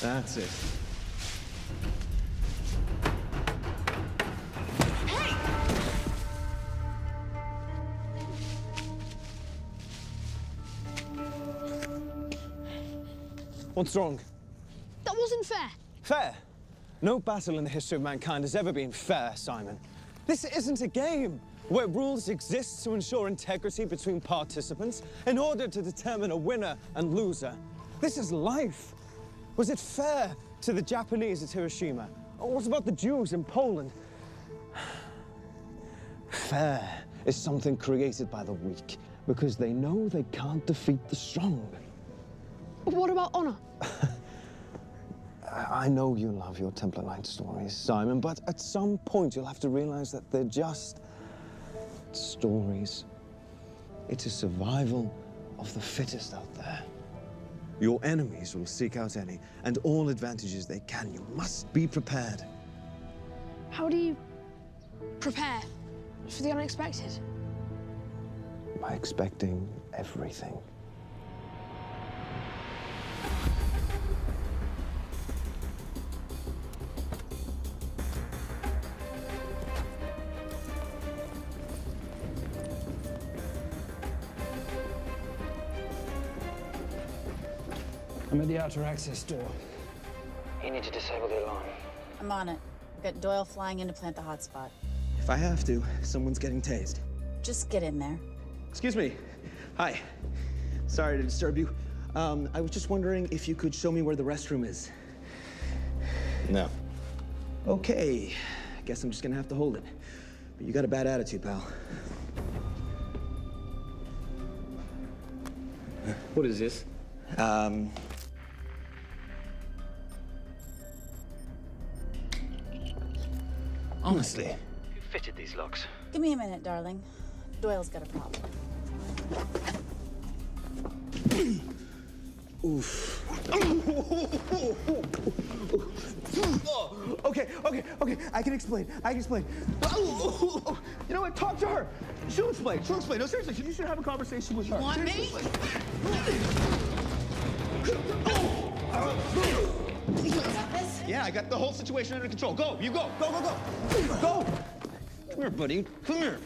That's it. What's wrong? That wasn't fair. Fair? No battle in the history of mankind has ever been fair, Simon. This isn't a game where rules exist to ensure integrity between participants in order to determine a winner and loser. This is life. Was it fair to the Japanese at Hiroshima? Or what about the Jews in Poland? Fair is something created by the weak because they know they can't defeat the strong. But what about honor? I know you love your Templar Knight stories, Simon, but at some point you'll have to realize that they're just stories. It's a survival of the fittest out there. Your enemies will seek out any and all advantages they can. You must be prepared. How do you prepare for the unexpected? By expecting everything. I'm at the outer access door. You need to disable the alarm. I'm on it. We've got Doyle flying in to plant the hotspot. If I have to, someone's getting tased. Just get in there. Excuse me. Hi. Sorry to disturb you. I was just wondering if you could show me where the restroom is. No. Okay. Guess I'm just gonna have to hold it. But you got a bad attitude, pal. What is this? Honestly. Who fitted these locks? Give me a minute, darling. Doyle's got a problem. Oof. Okay. I can explain. You know what? Talk to her. She'll explain. No, seriously, you should have a conversation with her. You want me? You got this? Yeah, I got the whole situation under control. Go, you go. Go. Come here, buddy. Come here.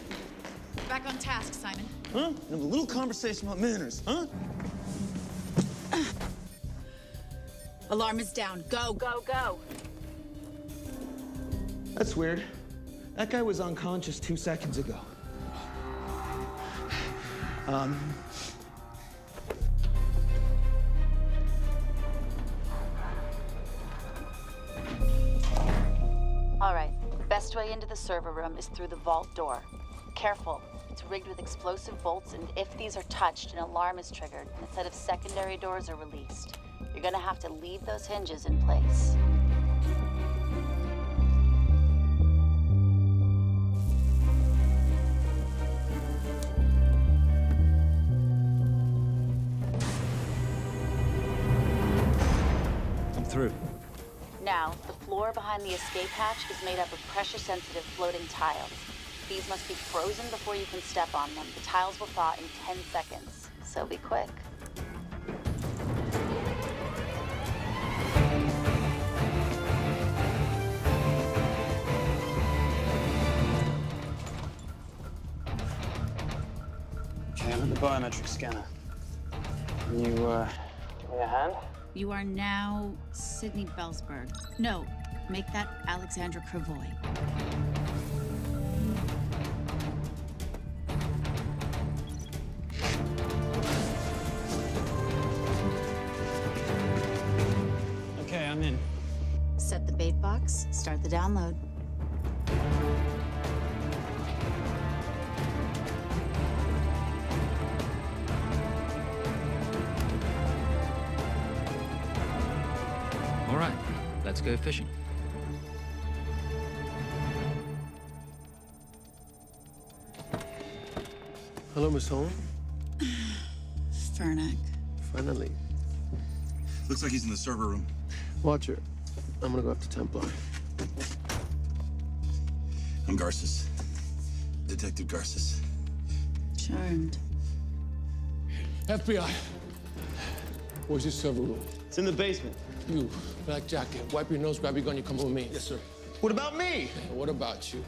Back on task, Simon. Huh? Have a little conversation about manners, huh? Alarm is down. Go. That's weird. That guy was unconscious 2 seconds ago. All right. Best way into the server room is through the vault door. Careful. It's rigged with explosive bolts, and if these are touched, an alarm is triggered, and a set of secondary doors are released. You're gonna have to leave those hinges in place. I'm through. Now, the floor behind the escape hatch is made up of pressure-sensitive floating tiles. These must be frozen before you can step on them. The tiles will thaw in 10 seconds, so be quick. Okay, I'm at the biometric scanner. Can you, give me a hand? You are now Sydney Bellsberg. No, make that Alexandra Cravoy. Okay, I'm in. Set the bait box, start the download. All right, let's go fishing. Hello, Miss Holmes. Fernack. Finally. Looks like he's in the server room. Watcher, I'm gonna go up to Templar. I'm Garces. Detective Garces. Charmed. FBI. Where's your server room? It's in the basement. You, black jacket, wipe your nose, grab your gun, you come with me. Yes, sir. What about me? And what about you?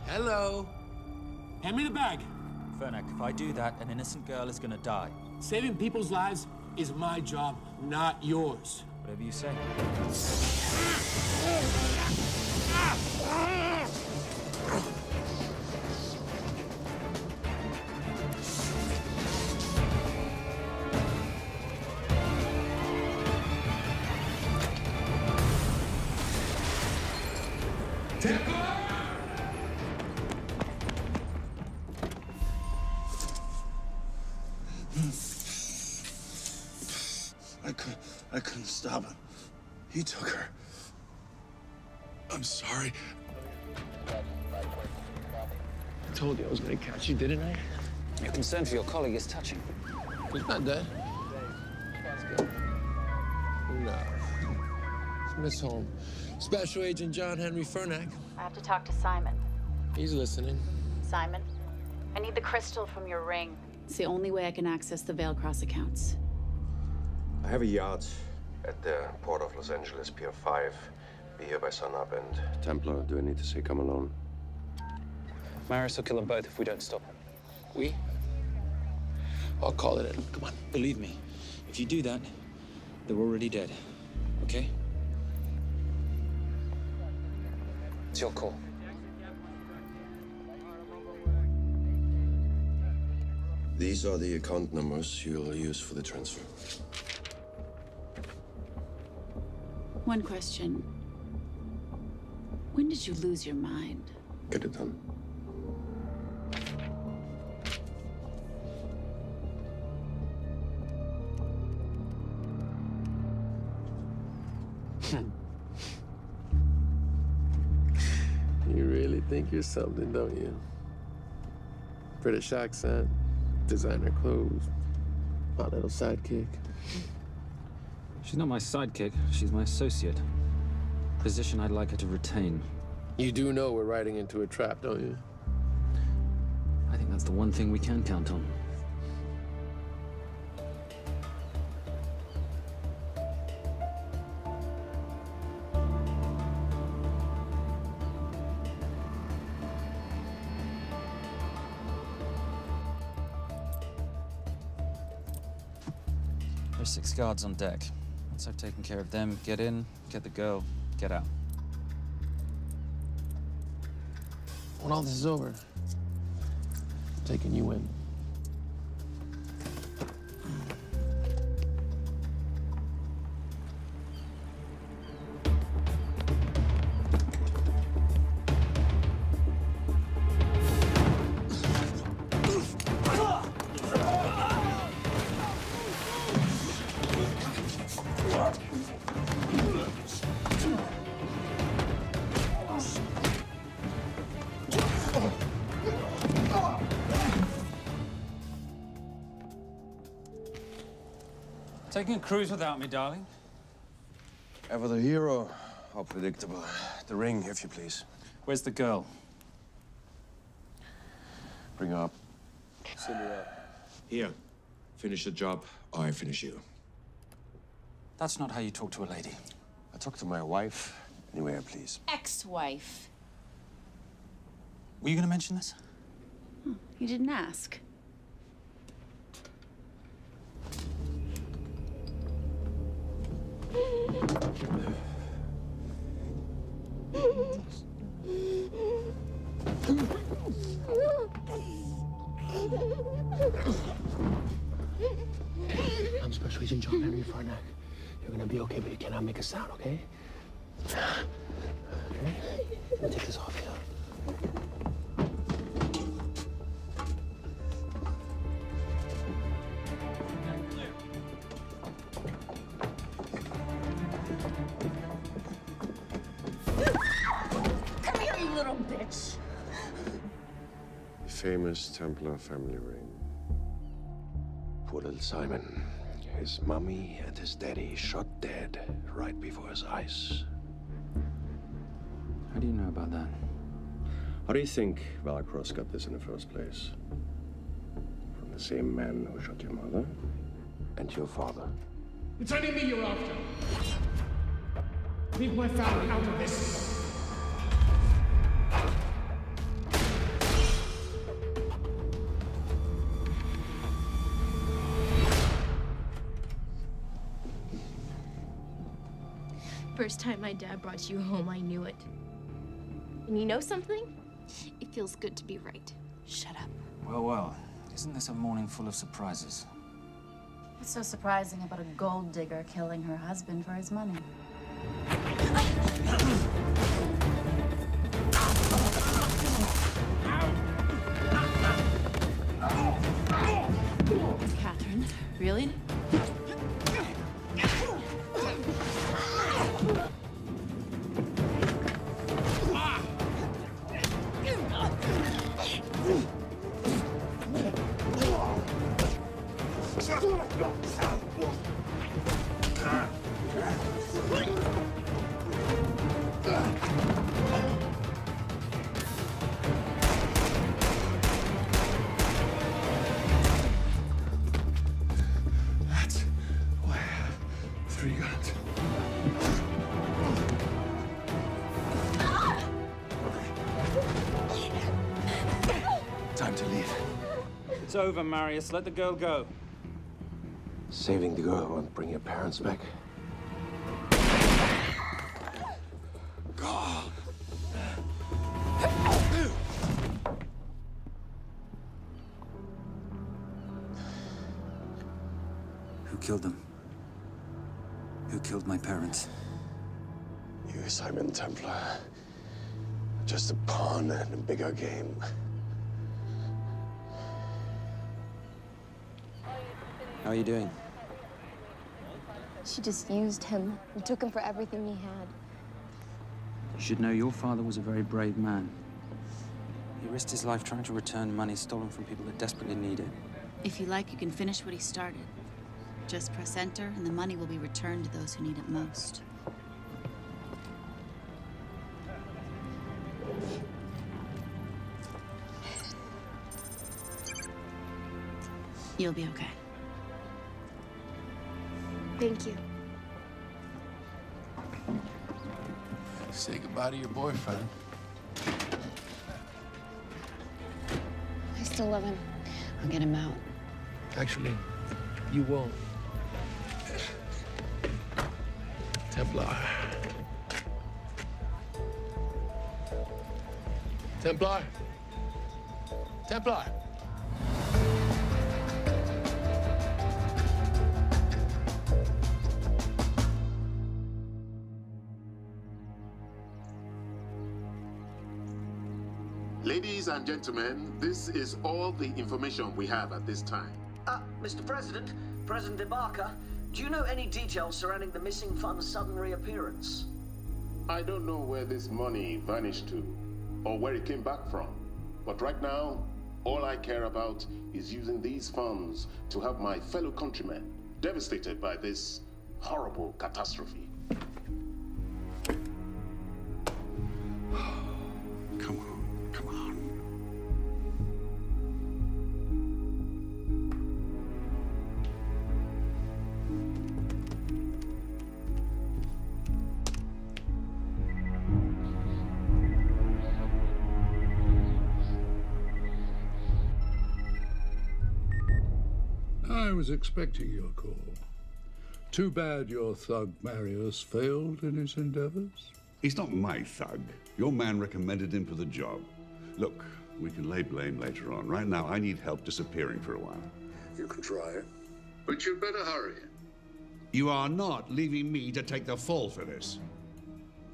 Hello. Hand me the bag. Fernack, if I do that, an innocent girl is gonna die. Saving people's lives is my job, not yours. Whatever you say. I couldn't stop him. He took her. I'm sorry. I told you I was gonna catch you, didn't I? Your concern for your colleague is touching. He's not dead. No. It's Miss Holmes. Special Agent John Henry Fernack. I have to talk to Simon. He's listening. Simon, I need the crystal from your ring. It's the only way I can access the Veilcross accounts. I have a yacht at the port of Los Angeles, Pier 5. Be here by sunup, and Templar, do I need to say come alone? Maris will kill them both if we don't stop him. We? I'll call it in. Come on. Believe me, if you do that, they're already dead. Okay? It's your call. These are the account numbers you'll use for the transfer. One question. When did you lose your mind? Get it done. You really think you're something, don't you? British accent, designer clothes, my little sidekick. She's not my sidekick. She's my associate. Position I'd like her to retain. You do know we're riding into a trap, don't you? I think that's the one thing we can count on. There's 6 guards on deck. Once I've taken care of them, get in, get the girl, get out. When all this is over, I'm taking you in. Taking a cruise without me, darling? Ever the hero? How predictable. The ring, if you please. Where's the girl? Bring her up. Send her up. Here. Finish the job, or I finish you. That's not how you talk to a lady. I talk to my wife anywhere, please. Ex-wife. Were you going to mention this? You didn't ask. I'm Special Agent John Henry Fernack. You're gonna be okay, but you cannot make a sound, okay? Okay? Let me take this off you. Come here, you little bitch. Famous Templar family ring. Poor little Simon. His mommy and his daddy shot dead right before his eyes. How do you know about that? How do you think Valacross got this in the first place? From the same man who shot your mother and your father. It's only me you're after. Leave my family out of this. First time my dad brought you home, I knew it. And you know something? It feels good to be right. Shut up. Well, well. Isn't this a morning full of surprises? What's so surprising about a gold digger killing her husband for his money? Catherine, really? That's why I have 3 guns. Time to leave. It's over, Marius. Let the girl go. Saving the girl won't bring your parents back. God. Who killed them? Who killed my parents? You, Simon Templar. Just a pawn in a bigger game. How are you doing? She just used him and took him for everything he had. You should know your father was a very brave man. He risked his life trying to return money stolen from people that desperately need it. If you like, you can finish what he started. Just press enter, and the money will be returned to those who need it most. You'll be okay. Thank you. Say goodbye to your boyfriend. I still love him. I'll get him out. Actually, you won't. Templar. Templar. Templar. Ladies and gentlemen, this is all the information we have at this time. Mr. President, President Ibaka, do you know any details surrounding the missing fund's sudden reappearance? I don't know where this money vanished to, or where it came back from. But right now, all I care about is using these funds to help my fellow countrymen devastated by this horrible catastrophe. Come on, come on. I was expecting your call. Too bad your thug Marius failed in his endeavors. He's not my thug. Your man recommended him for the job. Look, we can lay blame later on. Right now, I need help disappearing for a while. You can try, but you'd better hurry. You are not leaving me to take the fall for this.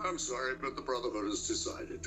I'm sorry, but the Brotherhood has decided.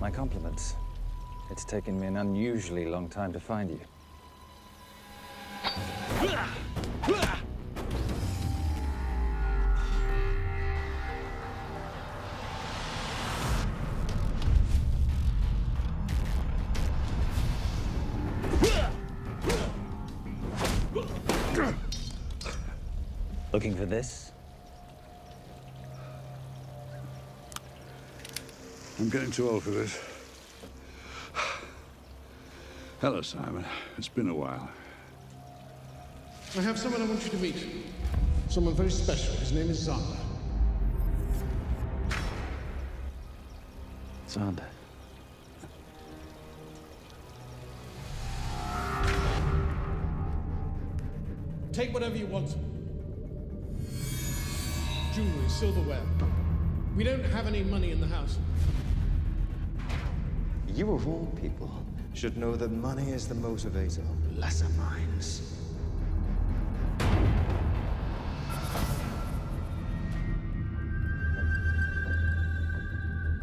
My compliments. It's taken me an unusually long time to find you. Looking for this? I'm getting too old for this. Hello, Simon. It's been a while. I have someone I want you to meet. Someone very special. His name is Zander. Zander. Take whatever you want. Jewelry, silverware. We don't have any money in the house. You of all people should know that money is the motivator of lesser minds.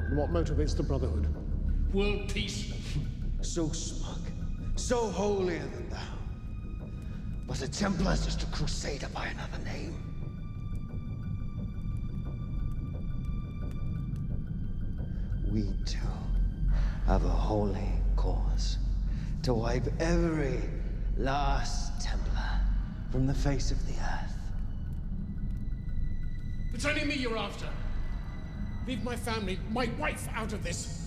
And what motivates the Brotherhood? World peace. So smug, so holier than thou. But the Templars just a crusader by another name. We too have a holy cause to wipe every last Templar from the face of the earth. It's only me you're after. Leave my family, my wife, out of this.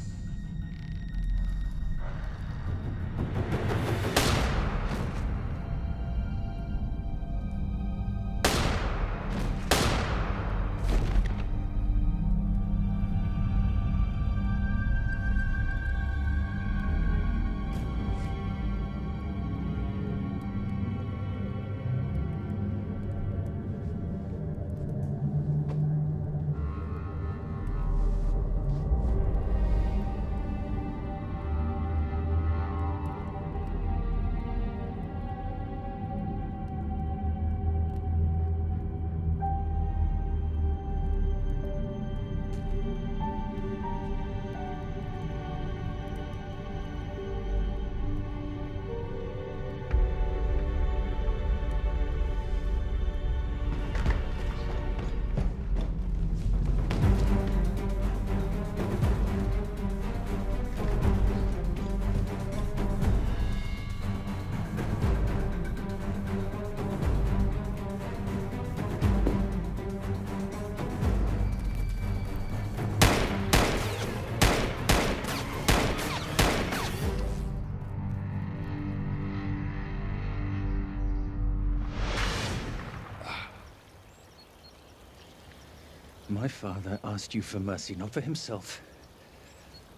My father asked you for mercy, not for himself,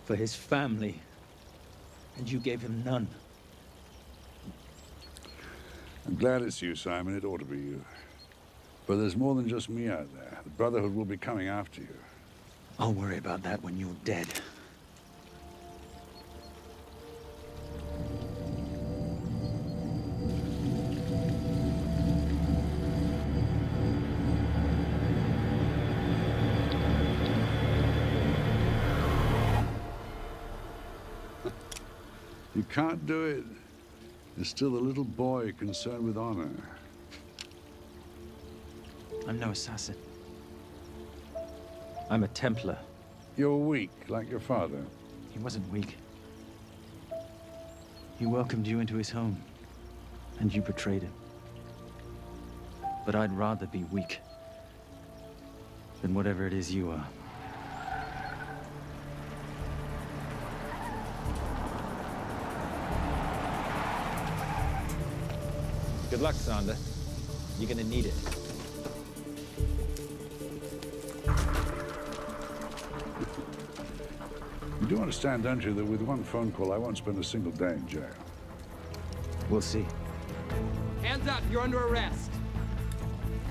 for his family, and you gave him none. I'm glad it's you, Simon. It ought to be you. But there's more than just me out there. The Brotherhood will be coming after you. I'll worry about that when you're dead. You can't do it. You're still a little boy concerned with honor. I'm no assassin. I'm a Templar. You're weak, like your father. He wasn't weak. He welcomed you into his home, and you betrayed him. But I'd rather be weak than whatever it is you are. Good luck, Sander. You're gonna need it. You do understand, don't you, that with one phone call, I won't spend a single day in jail. We'll see. Hands up, you're under arrest.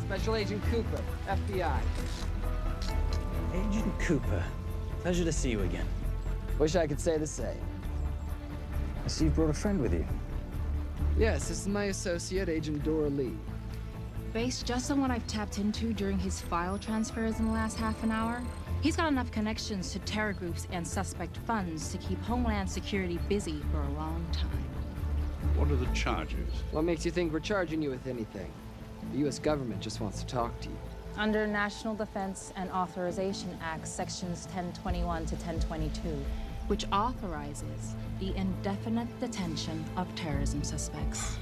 Special Agent Cooper, FBI. Agent Cooper, pleasure to see you again. Wish I could say the same. I see you brought a friend with you. Yes, this is my associate, Agent Dora Lee. Based just on what I've tapped into during his file transfers in the last half an hour, he's got enough connections to terror groups and suspect funds to keep Homeland Security busy for a long time. What are the charges? What makes you think we're charging you with anything? The U.S. government just wants to talk to you. Under National Defense and Authorization Act, Sections 1021 to 1022, which authorizes the indefinite detention of terrorism suspects.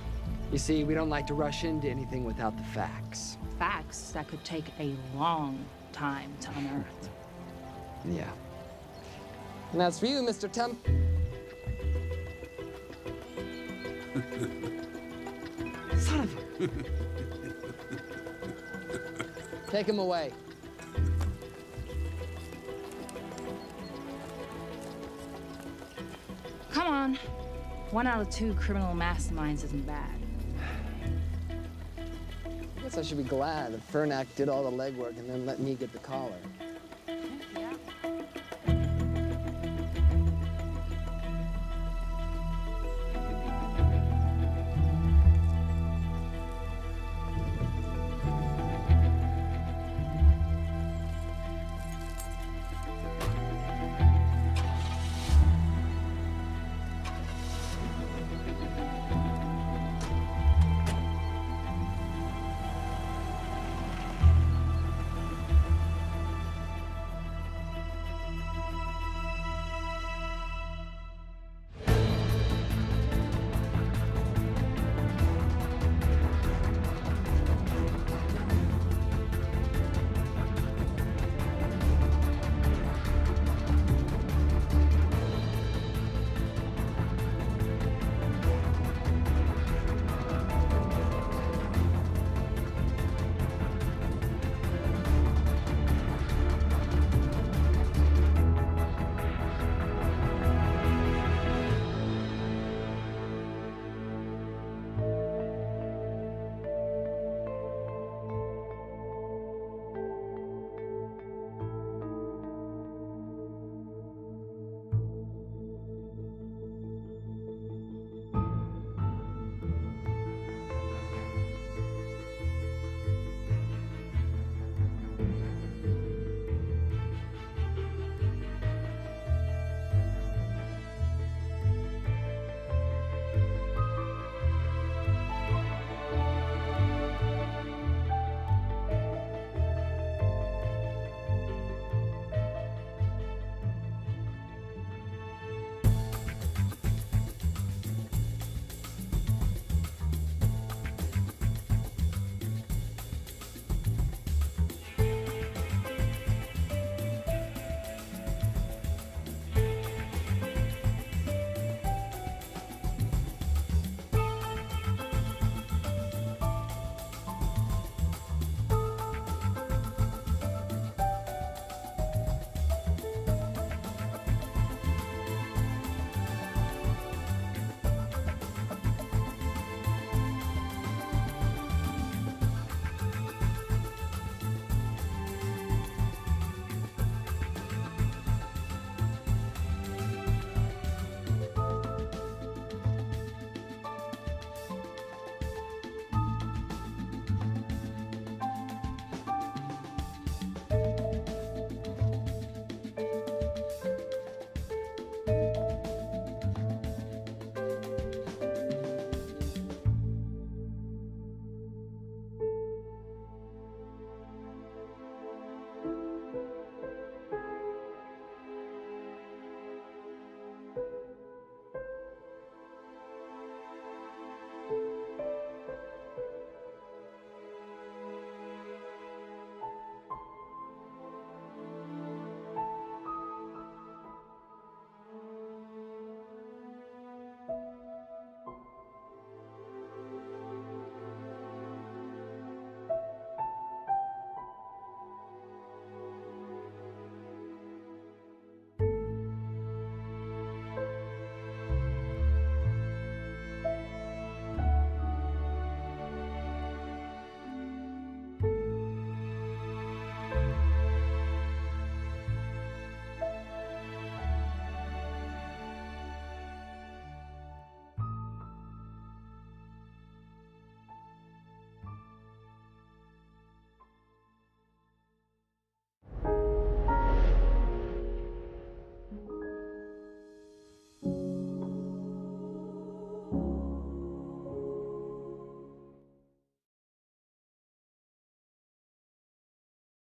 You see, we don't like to rush into anything without the facts. Facts that could take a long time to unearth. Yeah. And as for you, Mr. Temp... Son of a... Take him away. Come on. 1 out of 2 criminal masterminds isn't bad. guess I should be glad that Fernak did all the legwork and then let me get the collar.